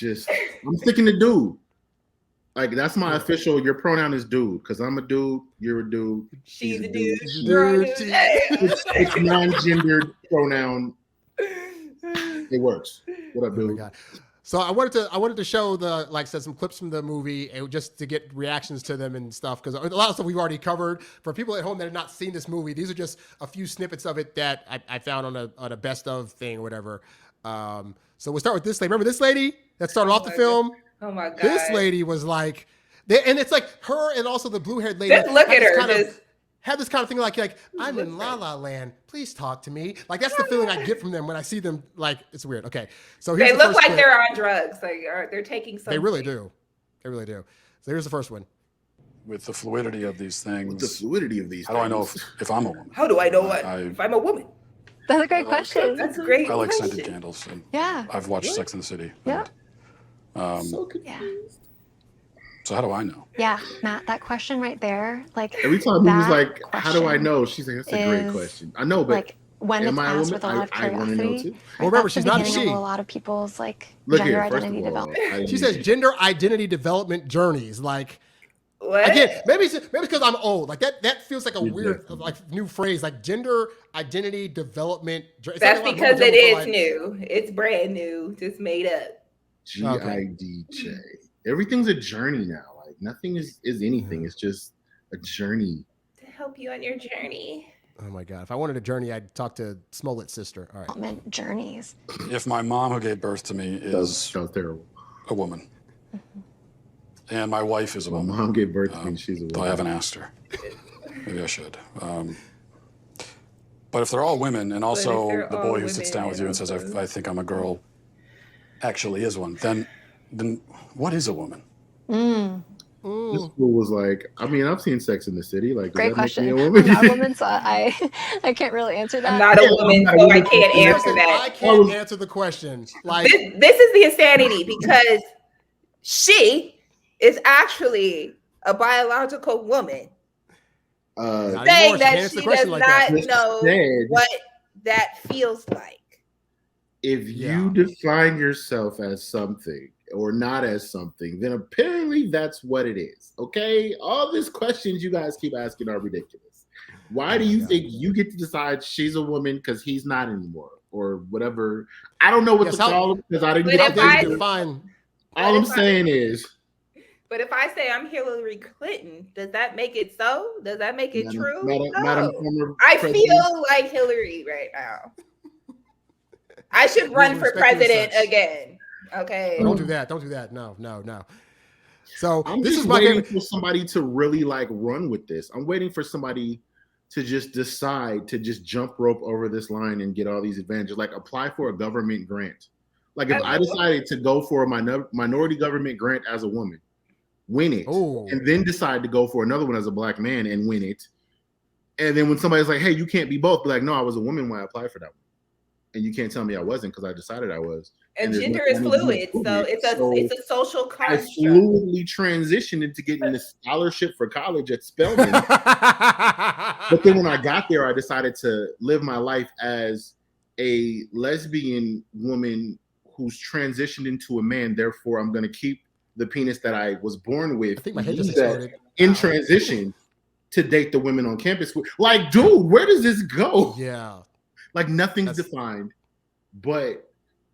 I'm sticking to dude. Like that's my official. Your pronoun is dude, because I'm a dude. You're a dude. She's a dude. She's a You're a dude. dude. It's non-gendered pronoun. It works. What up, Oh my dude? god! So I wanted to show some clips from the movie and just to get reactions to them and stuff, because a lot of stuff we've already covered. For people at home that have not seen this movie, these are just a few snippets of it that I found on a best of thing or whatever. So we'll start with this lady. Remember this lady that started off the film? Oh my god! This lady was like, and it's like her and also the blue-haired lady. Just look at her. Had this kind of thing like I'm in La La Land. Please talk to me. Like that's the feeling I get from them when I see them. Like it's weird. Okay, so they look like they're on drugs. Like they're taking something. They really do. They really do. So here's the first one. With the fluidity of these things. With the fluidity of these. How do I know if I'm a woman? How do I know if I'm a woman? That's a great question. That's a great. I like question. scented candles. And Yeah. I've watched Sex and the City. Yeah. And, So confused. so how do I know? Yeah, Matt, that question right there, like Every time he was that like, "How do I question know?" She's like, "That's a great is, question." I know, but like when it's am I a asked woman? with a lot of I want to know curiosity. too. Well, remember, that's the she's not a beginning she. of a lot of people's like Look gender here, first identity of all, development. She says gender identity development journeys. Like What? again, maybe it's because I'm old. Like that feels like a You're weird definitely- like new phrase. Like gender identity development. It's That's like a lot of because people it is like- new. It's brand new, just made up. GIDJ. Everything's a journey now. Like nothing is anything. It's just a journey. To help you on your journey. Oh my god! If I wanted a journey, I'd talk to Smollett's sister. All right. Development journeys. If my mom who gave birth to me That was is terrible. a woman, and my wife is a My woman, mom gave birth to me. She's a though I woman. haven't asked her. Maybe I should. But if they're all women, and also they're the all boy who sits women down with you and and says, also- I think I'm a girl, actually is one, then what is a woman? This school was like, I mean, I've seen Sex in the City. Like, does Great that make question. me a I'm woman? not a woman, so I can't really answer that. I'm not a Yeah, woman, I'm not a so I woman. can't answer Listen, I that. can't answer the question. Like This is the insanity because she is actually a biological woman. Not Saying anymore. She can't that answer the she question does like that. not Just know said- what that feels like. If Yeah. you define yourself as something or not as something, then apparently that's what it is. Okay? All these questions you guys keep asking are ridiculous. Why do you God. think you get to decide she's a woman because he's not anymore or whatever? I don't know what Yes, to how- call him because I didn't But get if to I- define. All I'm if I- saying is, But if I say I'm Hillary Clinton, does that make it so? Does that make it true? No. Madam former I president, feel like Hillary right now. I should run for respect you as president such. again. Okay. Don't do that. Don't do that. No, no, no. So I'm this just is my waiting favorite. for somebody to really like run with this. I'm waiting for somebody to just decide to just jump rope over this line and get all these advantages. Like apply for a government grant. Like if I decided to go for a minority government grant as a woman, win it, Oh. and then decide to go for another one as a black man and win it. And then when somebody's like, "Hey, you can't be both," be like, "No, I was a woman when I applied for that one, and you can't tell me I wasn't because I decided I was." And there's gender nothing is I need to do fluid, with so it. it's a social I construct. fluidly transitioned into getting the scholarship for college at Spelman. But then when I got there, I decided to live my life as a lesbian woman who's transitioned into a man. Therefore, I'm going to keep the penis that I was born with, I think my head just use that exploded. in transition to date the women on campus. Like, dude, where does this go? Yeah. Like, nothing's That's- defined, but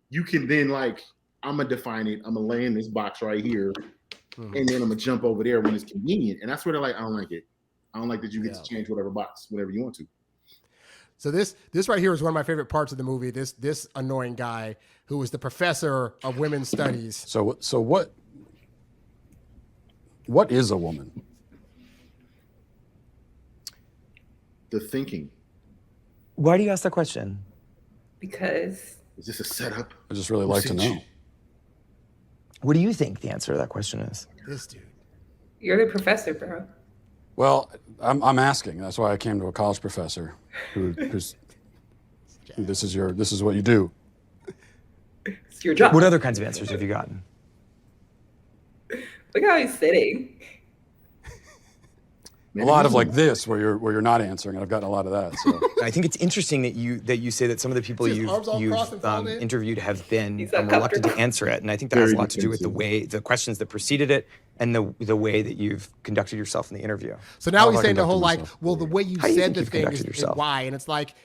you can then, like, I'm going to define it. I'm going to lay in this box right here, Mhm. and then I'm going to jump over there when it's convenient. And that's where they're like, I don't like it. I don't like that you get Yeah. to change whatever box whenever you want to. So this right here is one of my favorite parts of the movie. This annoying guy who was the professor of women's studies. So what is a woman? The thinking. Why do you ask that question? Because Is this a setup? I just really like to know. What do you think the answer to that question is? This dude. you're the professor, bro. Well, I'm asking. That's why I came to a college professor who's this is what you do. It's your job. What other kinds of answers have you gotten? Look how he's sitting. Maybe a lot of he's like this where you're not answering, and I've gotten a lot of that. So I think it's interesting that you say that some of the people His arms all crossed and you've folded in. interviewed have been He's reluctant to uncomfortable. answer it, and I think that Very has a lot to do with defensive. the questions that preceded it and the way that you've conducted yourself in the interview. So now How he's have I saying the whole conducted like, myself? well, the way you How do you said think the you've thing conducted is yourself? why, and it's like,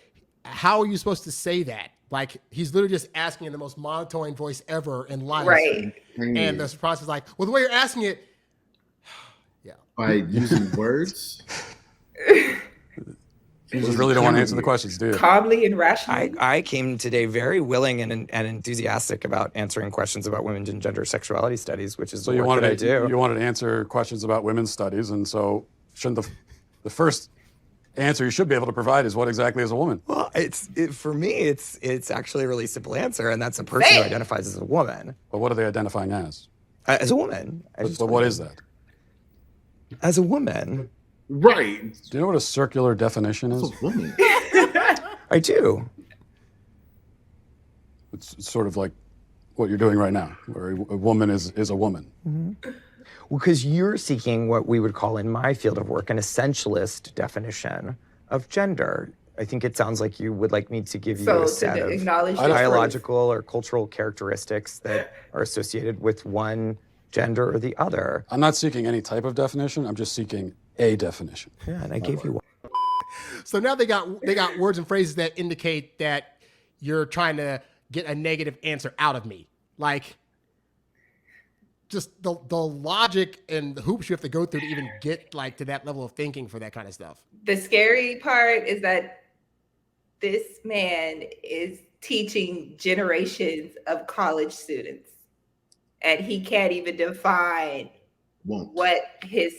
how are you supposed to say that? Like he's literally just asking in the most monotone voice ever in life, Right. And the response is like, well, the way you're asking it, yeah. by using words. you just really don't want to answer the questions, do you? Calmly and rationally. I came today very willing and enthusiastic about answering questions about women's and gender sexuality studies, which is So the you work that I wanted do. you wanted to answer questions about women's studies, and so shouldn't the first answer you should be able to provide is what exactly is a woman? Well, for me, it's actually a really simple answer, and that's a person who Say it. identifies as a woman. But what are they identifying as? As a woman. But what is that? As a woman. Right. Do you know what a circular definition It's is? a woman. I do. It's sort of like what you're doing right now, where a woman is a woman. Well, because you're seeking what we would call in my field of work an essentialist definition of gender. I think it sounds like you would like me to give you So a set to of acknowledge biological or cultural characteristics that are associated with one gender or the other. I'm not seeking any type of definition. I'm just seeking a definition. Yeah, and I gave you one. So now they got words and phrases that indicate that you're trying to get a negative answer out of me. Like just the logic and the hoops you have to go through to even get like to that level of thinking for that kind of stuff. The scary part is that this man is teaching generations of college students, and he can't even define Won't. what his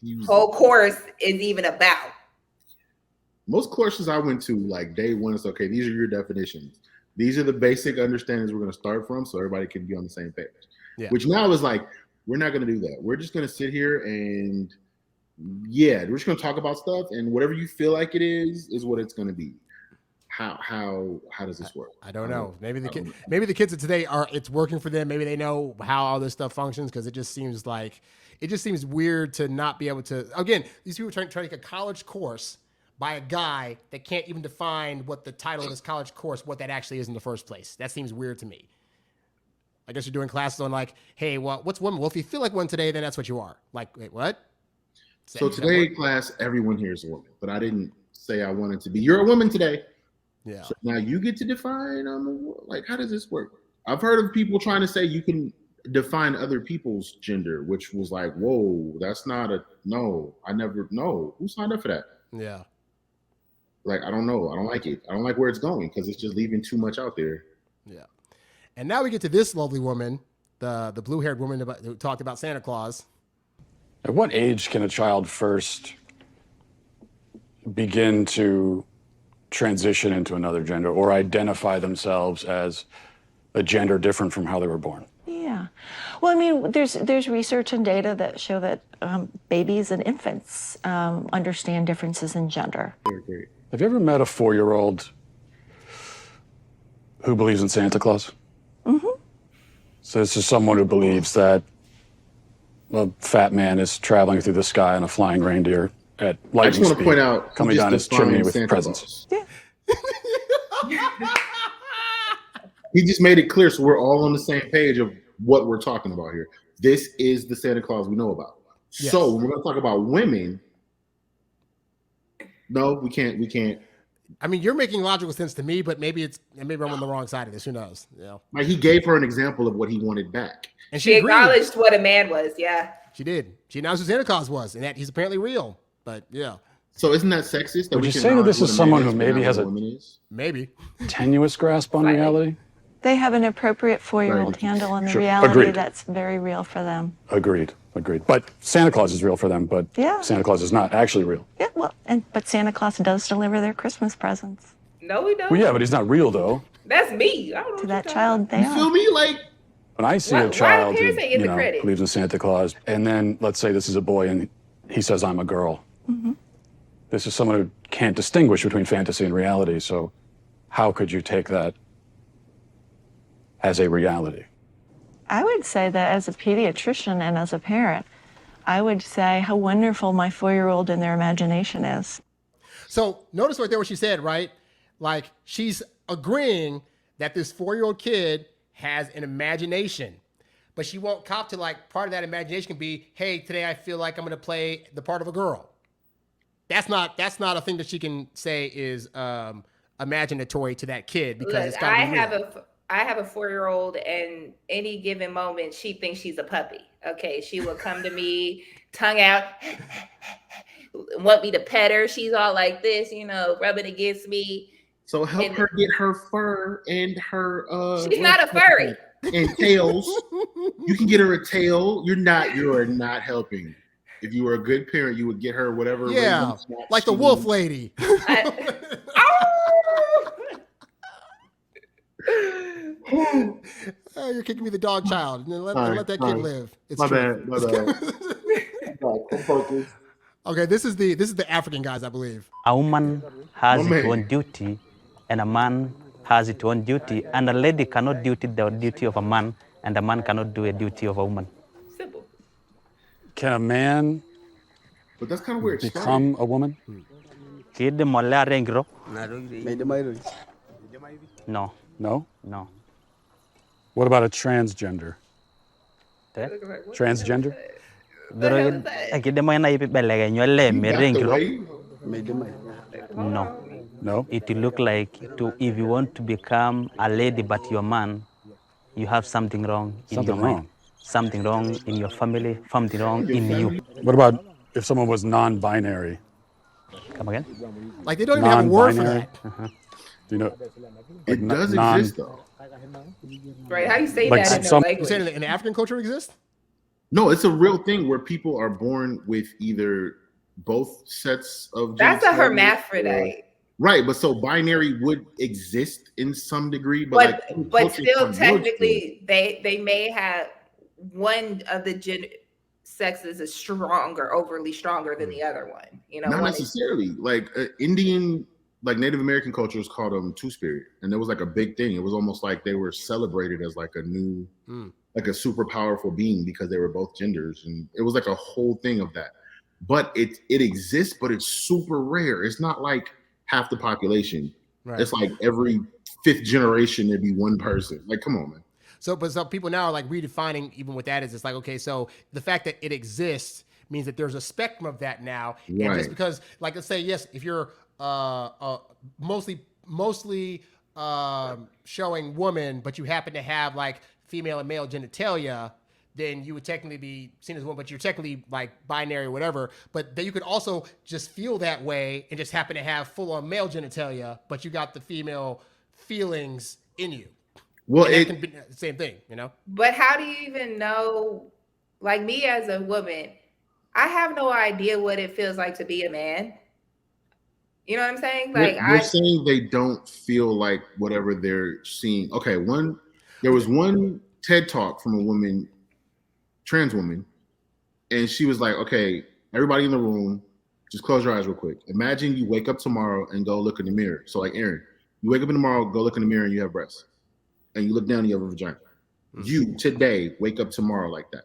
Use whole course is even about. Most courses I went to, like day one, it's okay. These are your definitions. These are the basic understandings we're going to start from, so everybody can be on the same page. Yeah. Which now is like, we're not going to do that. We're just going to sit here and, yeah, we're just going to talk about stuff, and whatever you feel like it is what it's going to be. How does this work? I don't know. Maybe the kids of today it's working for them. Maybe they know how all this stuff functions because it just seems weird to not be able to. Again, these people are trying to take a college course by a guy that can't even define what the title of his college course, what that actually is in the first place. That seems weird to me. I guess you're doing classes on like, hey, well, what's woman? Well, if you feel like one today, then that's what you are. Like, wait, what? So today in class, everyone here is a woman, but I didn't say I wanted to be. You're a woman today. Yeah. So now you get to define, like, how does this work? I've heard of people trying to say you can define other people's gender, which was like, whoa, that's not no. Who signed up for that? Yeah. Like, I don't know. I don't like it. I don't like where it's going because it's just leaving too much out there. Yeah. And now we get to this lovely woman, the blue-haired woman who talked about Santa Claus. At what age can a child first begin to transition into another gender or identify themselves as a gender different from how they were born? Yeah. Well, I mean, there's research and data that show that babies and infants understand differences in gender. Very great. Have you ever met a 4-year-old who believes in Santa Claus? Mm-hmm. So this is someone who believes that a fat man is traveling through the sky on a flying reindeer at I lightning just want to speed, point out coming down his chimney with presents. Yeah. He just made it clear so we're all on the same page of what we're talking about here. This is the Santa Claus we know about. Yes. So when we're going to talk about women, no, we can't. I mean, you're making logical sense to me, but maybe I'm on the wrong side of this. Who knows? Yeah. Like, he gave her an example of what he wanted back. And She agreed. acknowledged what a man was. Yeah. She did. She announced who Santa Claus was, and that he's apparently real. But yeah, So isn't that sexist? That Would we you can say that acknowledge this what is a man someone who but maybe not has what a woman is? maybe. tenuous grasp on Slightly. reality? They have an appropriate 4-year-old Right. handle on the Sure. reality Agreed. that's very real for them. Agreed. But Santa Claus is real for them, but Yeah. Santa Claus is not actually real. Yeah, well, but Santa Claus does deliver their Christmas presents No, we don't. Well, yeah, but he's not real, though. That's me. I don't know to what that you're child. They You feel are. me? Like, When I see Why- a why child the who parents ain't get the credit? believes in Santa Claus, and then let's say this is a boy and he says, I'm a girl. Mm-hmm. This is someone who can't distinguish between fantasy and reality. So how could you take that as a reality? I would say that as a pediatrician and as a parent, I would say how wonderful my 4-year-old and their imagination is. So notice right there what she said, right? Like she's agreeing that this 4-year-old kid has an imagination, but she won't cop to like part of that imagination can be, hey, today I feel like I'm going to play the part of a girl. That's not a thing that she can say is imaginatory to that kid because Look, it's got to be real. I have a 4-year-old, and any given moment, she thinks she's a puppy. Okay, she will come to me, tongue out, want me to pet her. She's all like this, rubbing against me. So help her get her fur and her. She's not a furry. And tails. You can get her a tail. You are not helping. If you were a good parent, you would get her whatever. Yeah, like the wolf lady. Oh, you're kicking me the dog child. And then let that kid live. It's my true. bad. Okay, this is the African guys, I believe. A woman has its own duty, and a man has its own duty, and a lady cannot do the duty of a man, and a man cannot do a duty of a woman. Simple. Can a man but that's kind of weird. become a woman? No. No? No. What about a transgender? Transgender? No. No? It will look like if you want to become a lady but you're a man, you have something wrong in your mind. Something wrong in your family, something wrong in you. What about if someone was non-binary? Come again? Like they don't even have a word for that. Do you know? It does exist though. Right? How you say Like that in some- the You language? saying in the African culture exists? No, it's a real thing where people are born with either both sets of. That's a genitalia hermaphrodite. Right, but so binary would exist in some degree, But cultures still, converge to it. technically, they may have one of the sexes is overly stronger than the other one. Not necessarily. Like Indian, like Native American cultures called them two-spirit, and it was like a big thing. It was almost like they were celebrated as like a new, like a super powerful being because they were both genders, and it was like a whole thing of that. But it exists, but it's super rare. It's not like half the population. Right. It's like every 5th generation there'd be one person. Like, come on, man. So people now are like redefining even what that is. It's like, okay, so the fact that it exists means that there's a spectrum of that now. Right. And just because, like, let's say, yes, if you're mostly showing woman, but you happen to have like female and male genitalia, then you would technically be seen as one, but you're technically like binary or whatever. But then you could also just feel that way and just happen to have full on male genitalia, but you got the female feelings in you. Well, it can be the same thing, But how do you even know? Like me as a woman, I have no idea what it feels like to be a man. You know what I'm saying? Like you're saying they don't feel like whatever they're seeing. Okay, there was one TED talk from a woman, trans woman, and she was like, okay, everybody in the room, just close your eyes real quick. Imagine you wake up tomorrow and go look in the mirror. So like Aaron, you wake up in tomorrow, go look in the mirror and you have breasts. And you look down and you have a vagina. You today wake up tomorrow like that.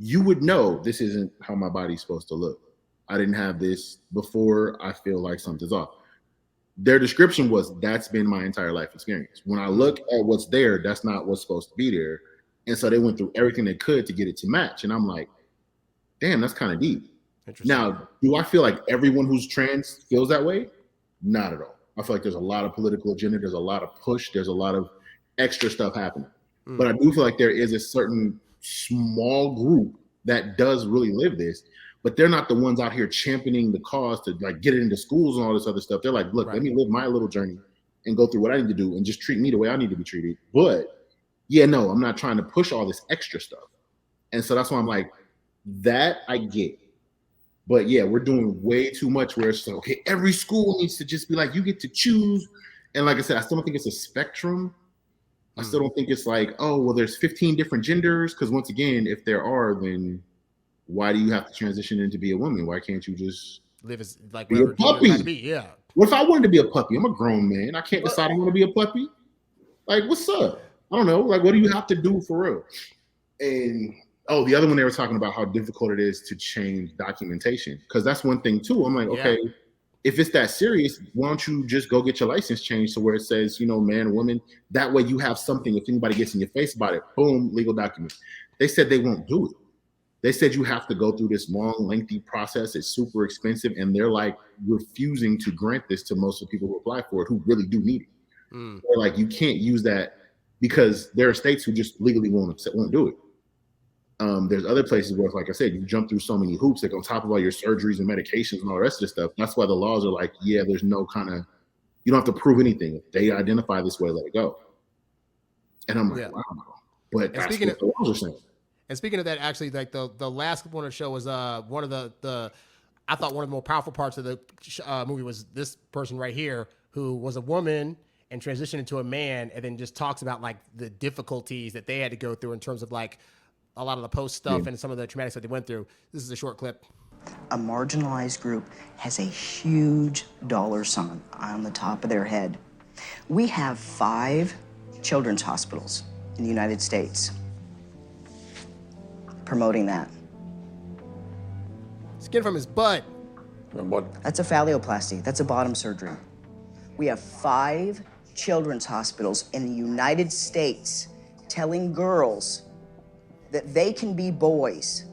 You would know this isn't how my body's supposed to look. I didn't have this before. I feel like something's off. Their description was, that's been my entire life experience. When I look at what's there, that's not what's supposed to be there. And so they went through everything they could to get it to match. And I'm like, damn, that's kind of deep. Now, do I feel like everyone who's trans feels that way? Not at all. I feel like there's a lot of political agenda. There's a lot of push. There's a lot of extra stuff happening. But I do feel like there is a certain small group that does really live this, but they're not the ones out here championing the cause to like get it into schools and all this other stuff. They're like, look, let me live my little journey and go through what I need to do and just treat me the way I need to be treated. But yeah, no, I'm not trying to push all this extra stuff. And so that's why I'm like, that I get. But yeah, we're doing way too much where it's like, okay, every school needs to just be like, you get to choose. And like I said, I still don't think it's a spectrum. I still don't think it's like, oh, well, there's 15 different genders. Because once again, if there are, then why do you have to transition into be a woman? Why can't you just live as like be a puppy? Be? Yeah. What if I wanted to be a puppy? I'm a grown man. I can't decide I want to be a puppy. Like, what's up? I don't know. Like, what do you have to do for real? And Oh, the other one they were talking about how difficult it is to change documentation, because that's one thing too. I'm like, okay, if it's that serious, why don't you just go get your license changed to where it says, you know, man, woman. That way you have something. If anybody gets in your face about it, boom, legal document. They said they won't do it. They said you have to go through this long, lengthy process. It's super expensive, and they're like refusing to grant this to most of the people who apply for it who really do need it. They're like, you can't use that because there are states who just legally won't do it. There's other places where, like I said, you jump through so many hoops, like on top of all your surgeries and medications and all the rest of this stuff. That's why the laws are like, yeah, there's no kind of, you don't have to prove anything. If they identify this way, let it go. And I'm like, wow. But that's what the laws are saying. And speaking of that, actually, like the last one of the show was one of the I thought one of the more powerful parts of the movie was this person right here who was a woman and transitioned into a man, and then just talks about like the difficulties that they had to go through in terms of like a lot of the post stuff and some of the traumatic stuff they went through. This is a short clip. A marginalized group has a huge dollar sign on the top of their head. We have 5 children's hospitals in the United States promoting that. Skin from his butt. What? That's a phalloplasty. That's a bottom surgery. We have 5 children's hospitals in the United States telling girls that they can be boys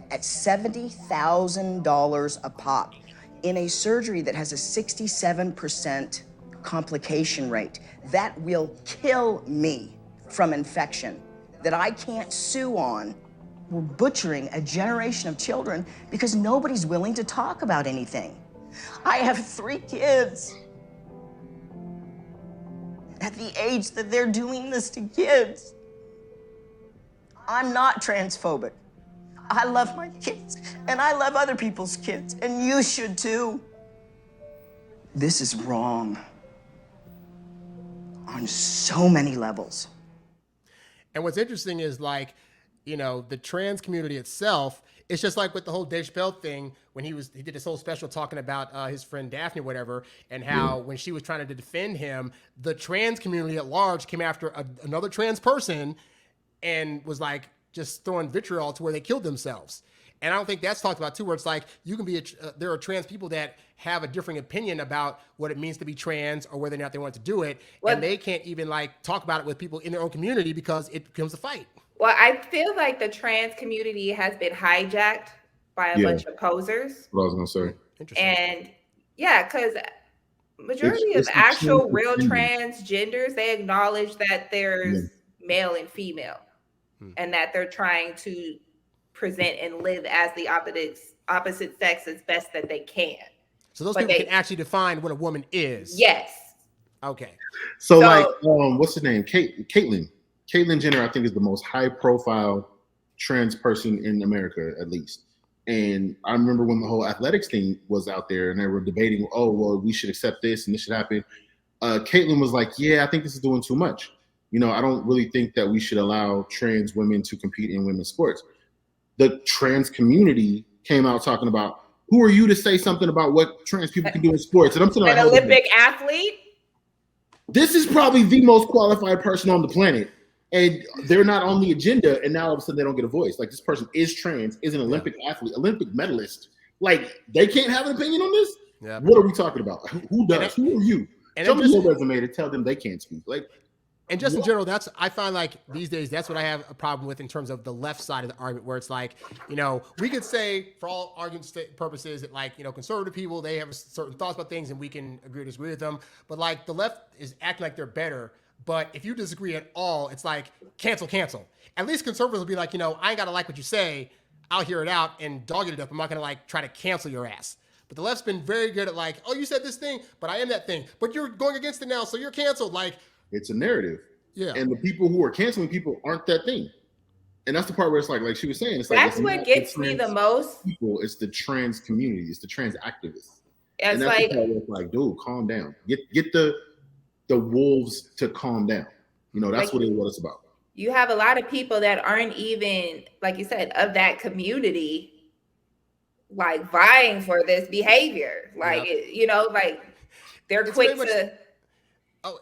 at $70,000 a pop in a surgery that has a 67% complication rate. That will kill me from infection that I can't sue on. We're butchering a generation of children because nobody's willing to talk about anything. I have 3 kids. At the age that they're doing this to kids, I'm not transphobic. I love my kids, and I love other people's kids, and you should too. This is wrong on so many levels. And what's interesting is, like, you know, the trans community itself, it's just like with the whole Dave Chappelle thing when he did this whole special talking about his friend Daphne or whatever, and how when she was trying to defend him, the trans community at large came after another trans person and was like just throwing vitriol to where they killed themselves. And I don't think that's talked about too, where it's like you can be there are trans people that have a differing opinion about what it means to be trans or whether or not they want to do it, and they can't even like talk about it with people in their own community because it becomes a fight. Well, I feel like the trans community has been hijacked by a bunch of posers. What I was gonna say. Interesting. And yeah, because majority of actual real transgenders, they acknowledge that there's male and female, and that they're trying to present and live as the opposite sex as best that they can. So those people can actually define what a woman is. Yes. Okay. So like, what's his name? Caitlyn Jenner, I think, is the most high-profile trans person in America, at least. And I remember when the whole athletics thing was out there, and they were debating, oh, well, we should accept this, and this should happen. Caitlyn was like, yeah, I think this is doing too much. You know, I don't really think that we should allow trans women to compete in women's sports. The trans community came out talking about, who are you to say something about what trans people can do in sports? And I'm saying, an Olympic athlete? This is probably the most qualified person on the planet. And they're not on the agenda, and now all of a sudden they don't get a voice. Like, this person is trans, is an Olympic athlete, Olympic medalist. Like, they can't have an opinion on this? Yeah. What are we talking about? Who does? Who are you? Tell me your resume to tell them they can't speak. Like, and just in general, I find like these days, that's what I have a problem with in terms of the left side of the argument, where it's like, you know, we could say for all argument purposes that, like, you know, conservative people, they have certain thoughts about things and we can agree or disagree with them. But like the left is acting like they're better. But if you disagree at all, it's like cancel. At least conservatives will be like, you know, I ain't got to like what you say. I'll hear it out and dog it up. I'm not going to like try to cancel your ass. But the left's been very good at like, oh, you said this thing, but I am that thing. But you're going against it now, so you're canceled. Like, it's a narrative. Yeah. And the people who are canceling people aren't that thing. And that's the part where it's like she was saying, it's like, that's what gets me the most. People, it's the trans community, it's the trans activists. It's and that's like, the part where it's like, dude, calm down. Get the wolves to calm down. You know, that's what it's about. You have a lot of people that aren't even, like you said, of that community, like vying for this behavior. Like, you know, like they're quick to.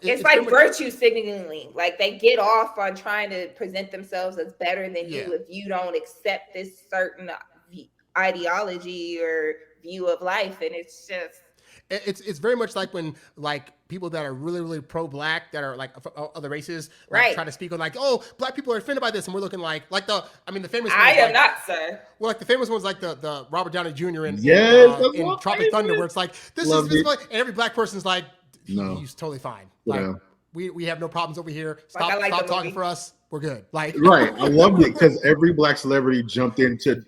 it's like virtue signaling. Like they get off on trying to present themselves as better than you if you don't accept this certain ideology or view of life, and it's just. It's very much like when like people that are really pro-black that are like other races right. try to speak on like, oh, black people are offended by this, and we're looking like the famous. I am not, sir. Well, like the famous ones like the Robert Downey Jr. in Tropic Thunder, where it's like this is and every black person's like, he's totally fine. Like we have no problems over here. Stop talking for us. We're good. Like right. I loved it because every black celebrity jumped in to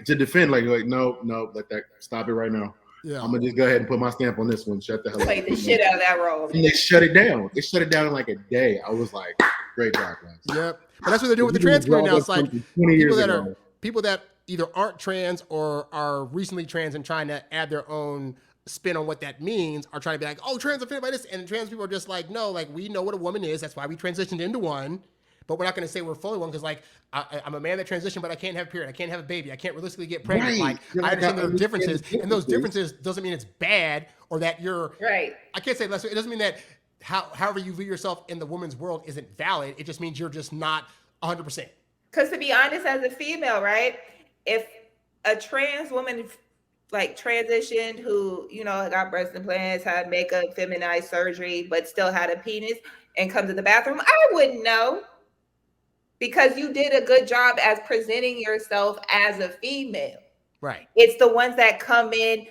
defend. Like no, let that stop it right now. Yeah. I'm gonna just go ahead and put my stamp on this one. Shut the hell up. Played the shit out of that role. And they shut it down. They shut it down in like a day. I was like, great job, guys. Yep. But that's what they're doing with the trans community now. It's like people that either aren't trans or are recently trans and trying to add their own spin on what that means are trying to be like, oh, trans are offended by this. And trans people are just like, no, like we know what a woman is. That's why we transitioned into one. But we're not going to say we're fully one because, like, I'm a man that transitioned, but I can't have a period. I can't have a baby. I can't realistically get pregnant. Right. Like, I understand there are differences, and those differences doesn't mean it's bad or that you're right. I can't say less. It doesn't mean that however you view yourself in the woman's world isn't valid. It just means you're just not 100%. Because to be honest, as a female, right, if a trans woman like transitioned who got breast implants, had makeup, feminized surgery, but still had a penis and comes to the bathroom, I wouldn't know. Because you did a good job as presenting yourself as a female. Right. It's the ones that come in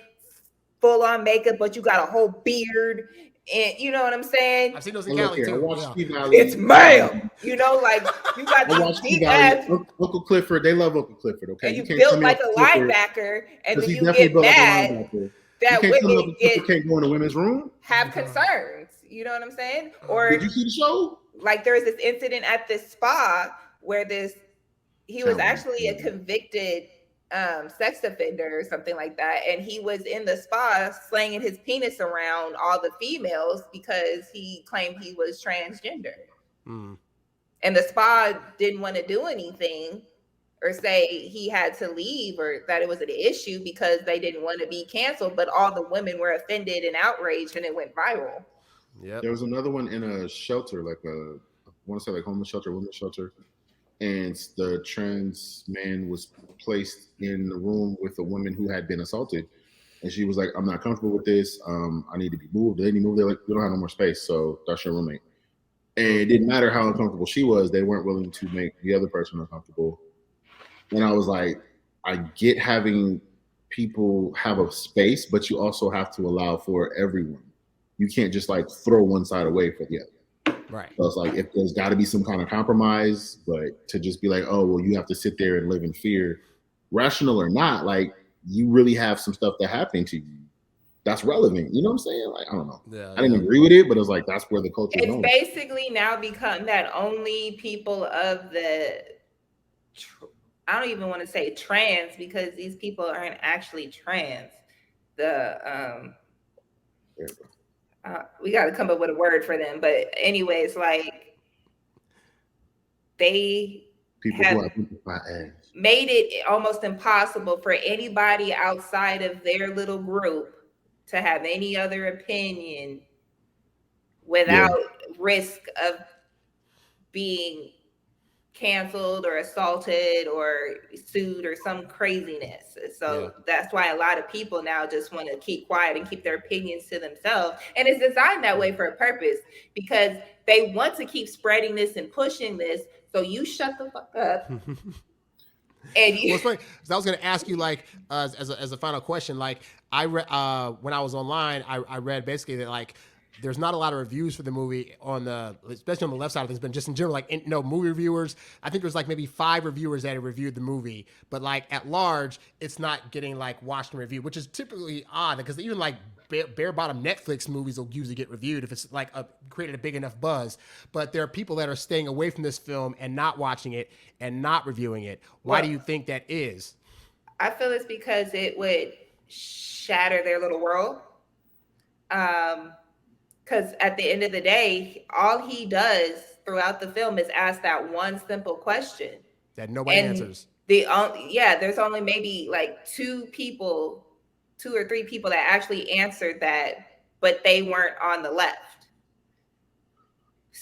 full on makeup, but you got a whole beard. And you know what I'm saying? I've seen those in Cali too. It's ma'am. Like you got these deep ass. Uncle Clifford, they love Uncle Clifford, okay? And you built like a linebacker, and then you get mad that women can't go in the women's room. Have concerns. You know what I'm saying? Or did you see the show? Like there was this incident at this spa where he was actually a convicted sex offender or something like that, and he was in the spa slanging his penis around all the females because he claimed he was transgender. And the spa didn't want to do anything or say he had to leave or that it was an issue because they didn't want to be canceled, but all the women were offended and outraged, and it went viral. Yeah, there was another one in a shelter, like I want to say like homeless shelter, women's shelter, and the trans man was placed in the room with a woman who had been assaulted, and she was like, "I'm not comfortable with this. I need to be moved." They need to move. They're like, "We don't have no more space, so that's your roommate." And it didn't matter how uncomfortable she was; they weren't willing to make the other person uncomfortable. And I was like, I get having people have a space, but you also have to allow for everyone. You can't just like throw one side away for the other. Right. So it's like if there's got to be some kind of compromise, but to just be like, oh, well, you have to sit there and live in fear, rational or not, like you really have some stuff that happened to you that's relevant. You know what I'm saying? Like, I don't know. Yeah, I didn't agree with it, but it was like that's where the culture is going. It's basically now become that only people of the I don't even want to say trans because these people aren't actually trans. We got to come up with a word for them. But anyways, like they have made it almost impossible for anybody outside of their little group to have any other opinion without risk of being canceled or assaulted or sued or some craziness. So that's why a lot of people now just want to keep quiet and keep their opinions to themselves. And it's designed that way for a purpose because they want to keep spreading this and pushing this. So you shut the fuck up. And you. Well, it's funny. So I was going to ask you, like, as a final question, like I read when I was online, I read basically that like there's not a lot of reviews for the movie especially on the left side of things, but just in general, like movie reviewers. I think there's like maybe 5 reviewers that have reviewed the movie, but like at large, it's not getting like watched and reviewed, which is typically odd because even like bare bottom Netflix movies will usually get reviewed if it's like created a big enough buzz. But there are people that are staying away from this film and not watching it and not reviewing it. Why do you think that is? I feel it's because it would shatter their little world. Because at the end of the day, all he does throughout the film is ask that one simple question that nobody answers. There's only maybe like 2 or 3 people that actually answered that, but they weren't on the left.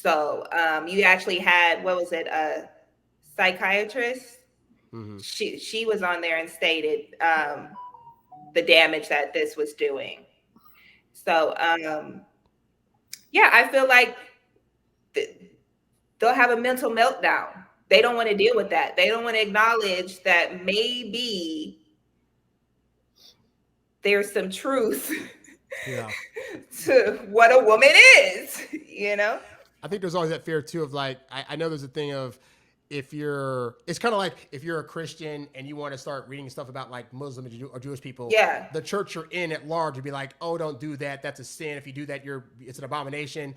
So you actually had, what was it, a psychiatrist? Mm-hmm. She was on there and stated the damage that this was doing. So yeah, I feel like they'll have a mental meltdown. They don't want to deal with that. They don't want to acknowledge that maybe there's some truth to what a woman is, you know? I think there's always that fear too of like, I know there's a thing of, it's kind of like if you're a Christian and you want to start reading stuff about like Muslim or Jewish people, the church you're in at large would be like, oh, don't do that. That's a sin. If you do that, it's an abomination.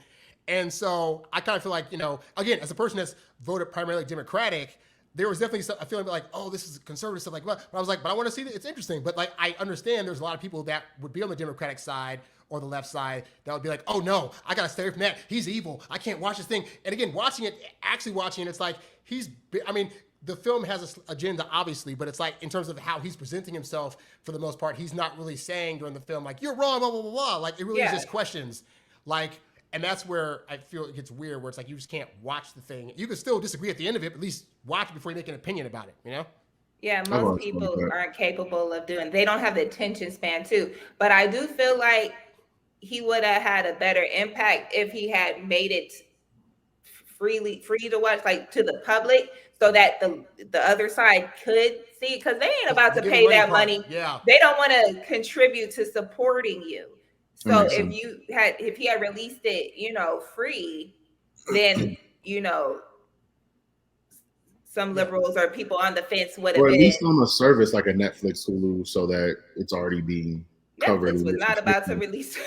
And so I kind of feel like, again, as a person that's voted primarily Democratic, there was definitely a feeling like, oh, this is conservative stuff. Like, but I was like, but I want to see that it's interesting. But like, I understand there's a lot of people that would be on the Democratic side or the left side that would be like, oh no, I got to stay away from that. He's evil. I can't watch this thing. And again, actually watching it, it's like, the film has an agenda, obviously, but it's like, in terms of how he's presenting himself, for the most part, he's not really saying during the film, like, you're wrong, blah, blah, blah, blah. Like, it really is just questions. Like, and that's where I feel it gets weird, where it's like, you just can't watch the thing. You can still disagree at the end of it, but at least watch it before you make an opinion about it, Yeah, most people aren't capable of doing. They don't have the attention span too. But I do feel like he would have had a better impact if he had made it free to watch, like to the public, so that the other side could see, because they ain't about to pay that money. Yeah. They don't want to contribute to supporting you. So if he had released it, free, then some liberals or people on the fence would have or at been. least on a service like a Netflix, Hulu, so that it's already being covered. Netflix was not about to release.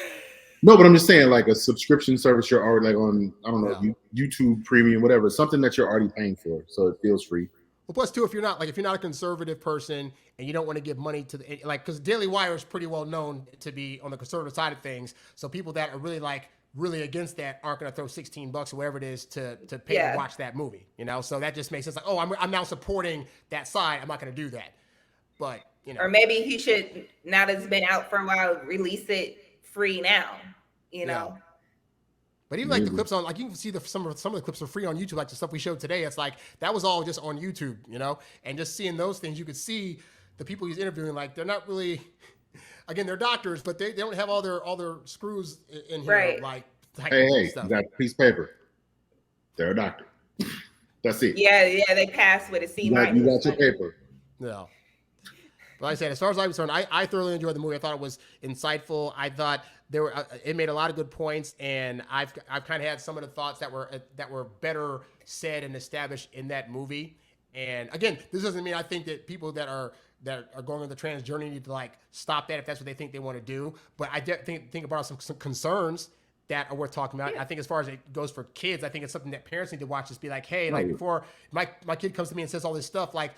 No, but I'm just saying, like a subscription service you're already like on, I don't know, YouTube Premium, whatever, something that you're already paying for, so it feels free. Well, plus too, if you're not a conservative person and you don't want to give money to because Daily Wire is pretty well known to be on the conservative side of things, so people that are really against that aren't going to throw $16 or whatever it is to pay to watch that movie, So that just makes sense. Like, oh, I'm now supporting that side. I'm not going to do that, but Or maybe he should, now that it's been out for a while, release it free now, Yeah. But even like the clips on, like you can see some of the clips are free on YouTube, like the stuff we showed today. It's like that was all just on YouTube, and just seeing those things, you could see the people he's interviewing, like they're not really, again, they're doctors, but they don't have all their screws in here, right. like hey, stuff. You got a piece of paper. They're a doctor. That's it. Yeah, they pass with a C-. You got your paper. Yeah. But like I said, as far as I'm concerned, I thoroughly enjoyed the movie. I thought it was insightful. I thought it made a lot of good points, and I've kind of had some of the thoughts that were better said and established in that movie. And again, this doesn't mean I think that people that are going on the trans journey need to like stop that if that's what they think they want to do. But I think about some concerns that are worth talking about. Yeah. I think as far as it goes for kids, I think it's something that parents need to watch. Just be like, hey, like before my kid comes to me and says all this stuff, like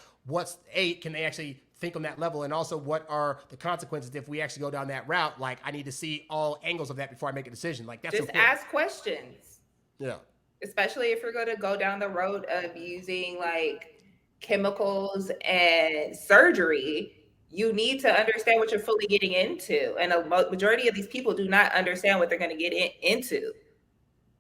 can they actually think on that level? And also, what are the consequences if we actually go down that route? Like, I need to see all angles of that before I make a decision. Like, that's just important. Ask questions. Yeah. Especially if you're going to go down the road of using like chemicals and surgery, you need to understand what you're fully getting into. And a majority of these people do not understand what they're going to get into,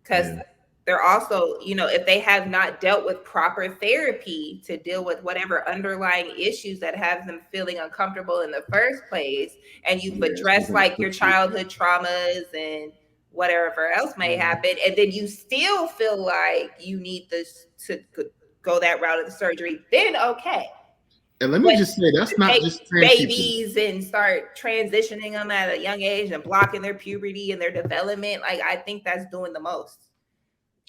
because they're also, if they have not dealt with proper therapy to deal with whatever underlying issues that have them feeling uncomfortable in the first place, and you've addressed like your childhood traumas and whatever else may happen, and then you still feel like you need this to go that route of the surgery, then okay. And let me just say, that's not just babies and start transitioning them at a young age and blocking their puberty and their development. Like, I think that's doing the most.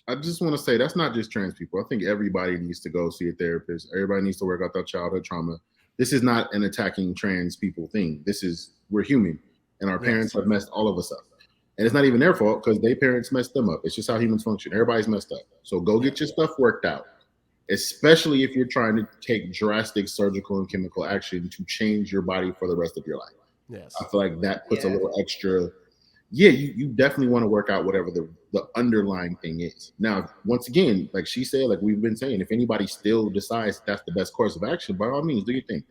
I just want to say that's not just trans people. I think everybody needs to go see a therapist. Everybody needs to work out their childhood trauma. This is not an attacking trans people thing. We're human, and our parents have messed all of us up. And it's not even their fault because their parents messed them up. It's just how humans function. Everybody's messed up. So go get your stuff worked out, especially if you're trying to take drastic surgical and chemical action to change your body for the rest of your life. Yes. I feel like that puts a little extra. Yeah, you definitely want to work out whatever the underlying thing is. Now, once again, like she said, like we've been saying, if anybody still decides that's the best course of action, by all means, do your thing.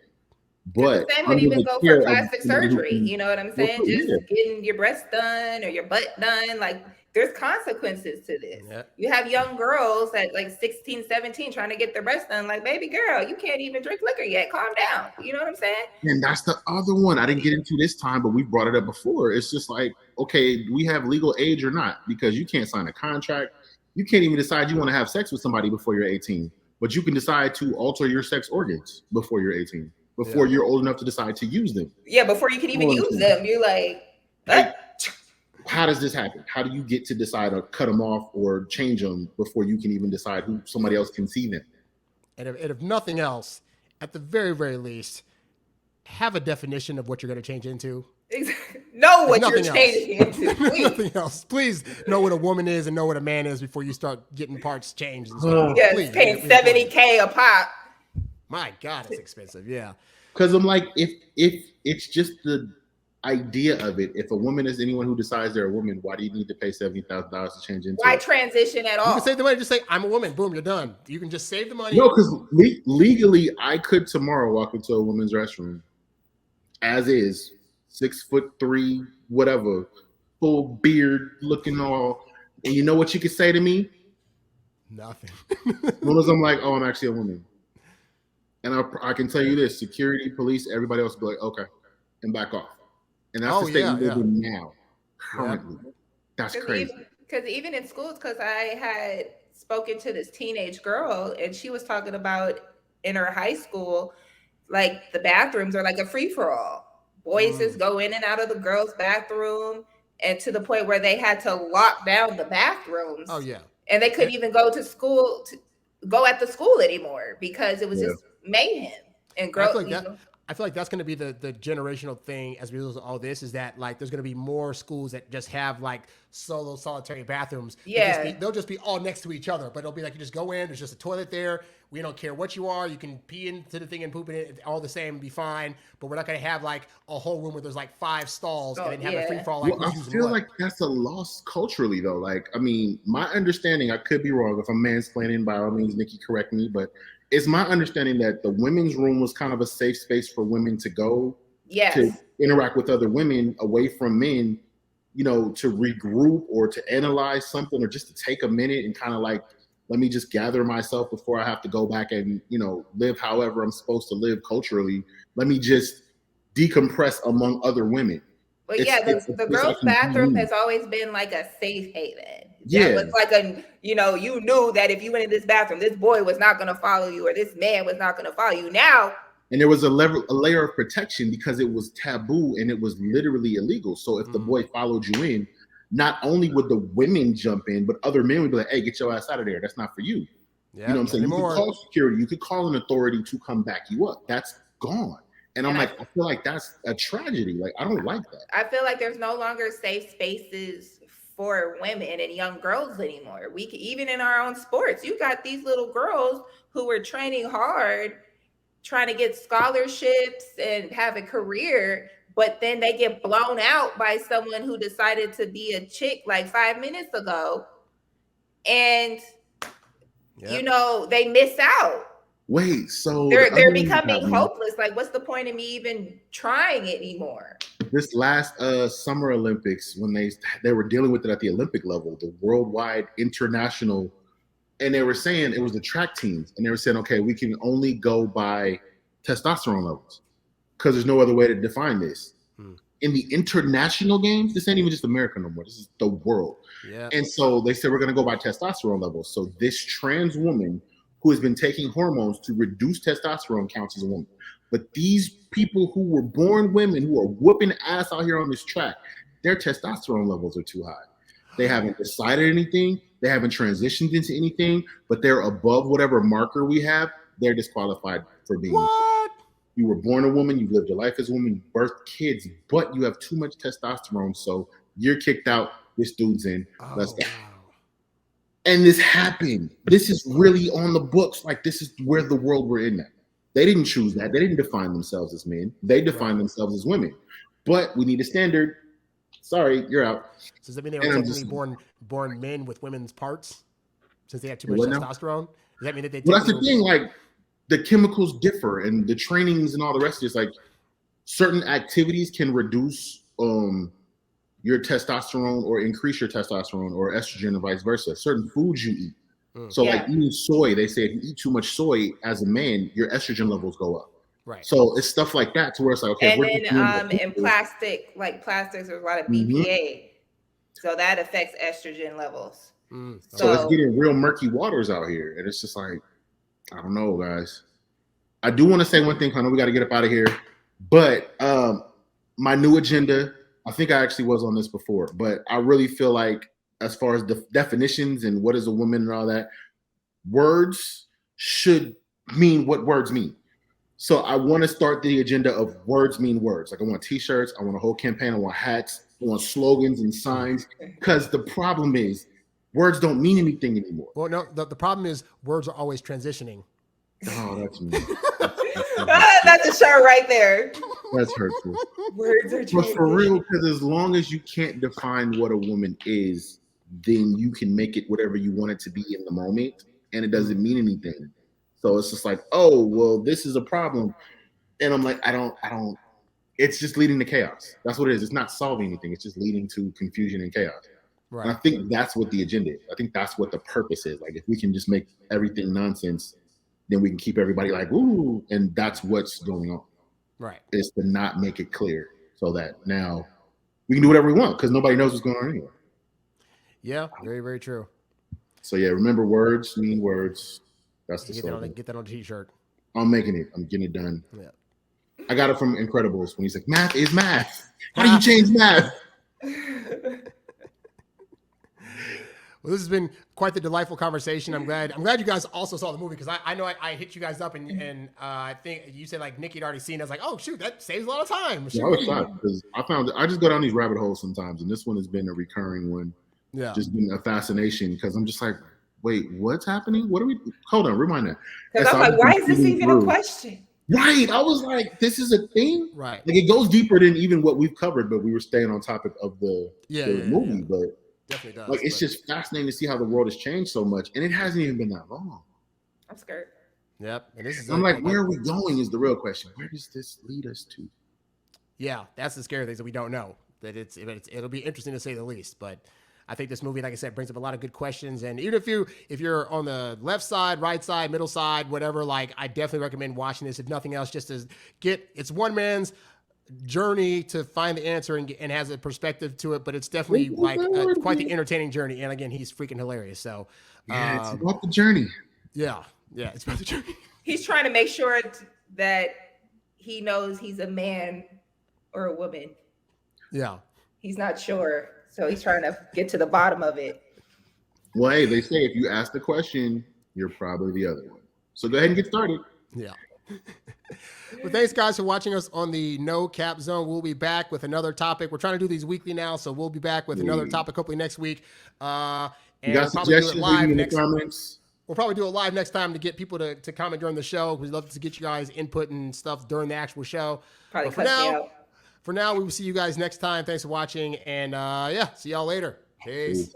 But the same would even go for plastic surgery. You know what I'm saying? Just getting your breast done or your butt done. Like, there's consequences to this. Yeah. You have young girls at like 16, 17 trying to get their breast done. Like, baby girl, you can't even drink liquor yet. Calm down. You know what I'm saying? And that's the other one I didn't get into this time, but we brought it up before. It's just like, okay, do we have legal age or not? Because you can't sign a contract. You can't even decide you want to have sex with somebody before you're 18. But you can decide to alter your sex organs before you're 18, before you're old enough to decide to use them. Yeah, before you can even use them, you're like, how does this happen? How do you get to decide to cut them off or change them before you can even decide who somebody else can see them? And if nothing else, at the very, very least, have a definition of what you're going to change into. Know what you're changing into. Please. Nothing else. Please know what a woman is and know what a man is before you start getting parts changed. And stuff. Yes, Please, paying $70K a pop. My God, it's expensive. Yeah. Because I'm like, if it's just the idea of it, if a woman is anyone who decides they're a woman, why do you need to pay $70,000 to change into? Why transition at all? You can save the money. Just say, I'm a woman. Boom, you're done. You can just save the money. No, because legally, I could tomorrow walk into a woman's restroom as is, 6'3", whatever, full beard, looking all, and you know what you could say to me? Nothing. As I'm like, oh, I'm actually a woman. And I can tell you this, security, police, everybody else will be like, okay, and back off. And that's the state we live in now, currently. Yeah. That's crazy. Because even in schools, because I had spoken to this teenage girl, and she was talking about in her high school, like the bathrooms are like a free-for-all. Boys just go in and out of the girls' bathroom, and to the point where they had to lock down the bathrooms. Oh, yeah. And they couldn't even go to school, go at the school anymore because it was just mayhem. And girls, I feel like that's going to be the generational thing as a result of all this, is that like there's going to be more schools that just have like solitary bathrooms. Yeah. They'll just be all next to each other, but it'll be like you just go in, there's just a toilet there. We don't care what you are. You can pee into the thing and poop in it all the same and be fine. But we're not going to have like a whole room where there's like 5 stalls and then have a free for all. Like I feel like that's a loss culturally though. Like, I mean, my understanding, I could be wrong. If I'm mansplaining, by all means, Nikki, correct me. But it's my understanding that the women's room was kind of a safe space for women to go to interact with other women away from men, you know, to regroup or to analyze something or just to take a minute and kind of like, let me just gather myself before I have to go back and, you know, live however I'm supposed to live culturally. Let me just decompress among other women. But the girls' bathroom has always been like a safe haven. Yeah. It was like you knew that if you went in this bathroom, this boy was not going to follow you or this man was not going to follow you. Now. And there was a layer of protection because it was taboo and it was literally illegal. So if the boy followed you in, not only would the women jump in, but other men would be like, hey, get your ass out of there. That's not for you. Yeah, you know what I'm saying? You could call security. You could call an authority to come back you up. That's gone. And I'm like, I feel like that's a tragedy. Like, I don't like that. I feel like there's no longer safe spaces for women and young girls anymore. Even in our own sports, you got these little girls who were training hard, trying to get scholarships and have a career, but then they get blown out by someone who decided to be a chick like 5 minutes ago. And, they miss out. Wait, so they're becoming hopeless. Like, what's the point of me even trying it anymore? This last Summer Olympics, when they were dealing with it at the Olympic level, the worldwide, international, and they were saying it was the track teams, and they were saying, okay, we can only go by testosterone levels because there's no other way to define this. In the international games, this ain't even just America no more. This is the world. Yeah. And so they said, we're going to go by testosterone levels. So this trans woman who has been taking hormones to reduce testosterone counts as a woman. But these people who were born women who are whooping ass out here on this track, their testosterone levels are too high. They haven't decided anything. They haven't transitioned into anything, but they're above whatever marker we have. They're disqualified for being. What? You were born a woman. You lived your life as a woman. You birthed kids, but you have too much testosterone. So you're kicked out. This dude's in. Let's go. And this happened. This is really on the books. Like, this is where the world we're in now. They didn't choose that. They didn't define themselves as men. They defined themselves as women. But we need a standard. Sorry, you're out. So does that mean they were technically born men with women's parts since they have too much testosterone? Does that mean that they? Well, that's the thing. Like, the chemicals differ, and the trainings and all the rest of it. Like, certain activities can reduce your testosterone or increase your testosterone or estrogen and vice versa. Certain foods you eat. So like eating soy, they say if you eat too much soy as a man, your estrogen levels go up. Right. So it's stuff like that to where it's like, okay. And then in plastics, there's a lot of BPA. So that affects estrogen levels. So it's getting real murky waters out here. And it's just like, I don't know, guys. I do want to say one thing. I know we got to get up out of here. But my new agenda, I think I actually was on this before, but I really feel like as far as the definitions and what is a woman and all that, words should mean what words mean. So I want to start the agenda of words mean words. Like I want t-shirts, I want a whole campaign, I want hats, I want slogans and signs, because the problem is words don't mean anything anymore. Well, no, the problem is words are always transitioning. Oh, that's me. That's a shirt right there. That's hurtful. Words are transitioning. But for real, because as long as you can't define what a woman is, then you can make it whatever you want it to be in the moment, and it doesn't mean anything. So it's just like, oh, well, this is a problem. And I'm like, I don't, it's just leading to chaos. That's what it is. It's not solving anything. It's just leading to confusion and chaos. Right. And I think that's what the agenda is. I think that's what the purpose is. Like, if we can just make everything nonsense, then we can keep everybody like, ooh, and that's what's going on. Right. Is to not make it clear so that now we can do whatever we want because nobody knows what's going on anyway. Yeah, very, very true. So yeah, remember words mean words. That's the slogan. Get that on a t-shirt. I'm making it. I'm getting it done. Yeah. I got it from Incredibles when he's like, math is math. How do you change math? Well, this has been quite the delightful conversation. I'm glad you guys also saw the movie because I know I hit you guys up and I think you said like Nikki had already seen it. I was like, oh shoot, that saves a lot of time. Yeah, I was shocked because I just go down these rabbit holes sometimes, and this one has been a recurring one. Yeah, just been a fascination because I'm just like, wait, what's happening? What are we? Hold on, rewind that. Because I'm like, why is this even a question? Right, I was like, this is a thing. Right, like it goes deeper than even what we've covered, but we were staying on topic of the movie, but. Definitely does. Like it's just fascinating to see how the world has changed so much, and it hasn't even been that long. I'm scared. Yep. And this is I'm like, where are we going? Is the real question. Where does this lead us to? Yeah, that's the scary things that we don't know. That it'll be interesting to say the least. But I think this movie, like I said, brings up a lot of good questions. And even if you're on the left side, right side, middle side, whatever, like I definitely recommend watching this. If nothing else, just to it's one man's journey to find the answer and has a perspective to it, but it's definitely like quite the entertaining journey. And again, he's freaking hilarious. So yeah, it's about the journey. Yeah, it's about the journey. He's trying to make sure that he knows he's a man or a woman. Yeah, he's not sure, so he's trying to get to the bottom of it. Well, hey, they say if you ask the question, you're probably the other one. So go ahead and get started. Yeah. Well, thanks guys for watching us on the No Cap Zone. We'll be back with another topic. We're trying to do these weekly now, so we'll be back with another topic hopefully next week. And you got suggestions? Leave in the comments. We'll probably do it live next time to get people to comment during the show. We'd love to get you guys input and stuff during the actual show. Probably for now, we will see you guys next time. Thanks for watching, and see y'all later. Peace.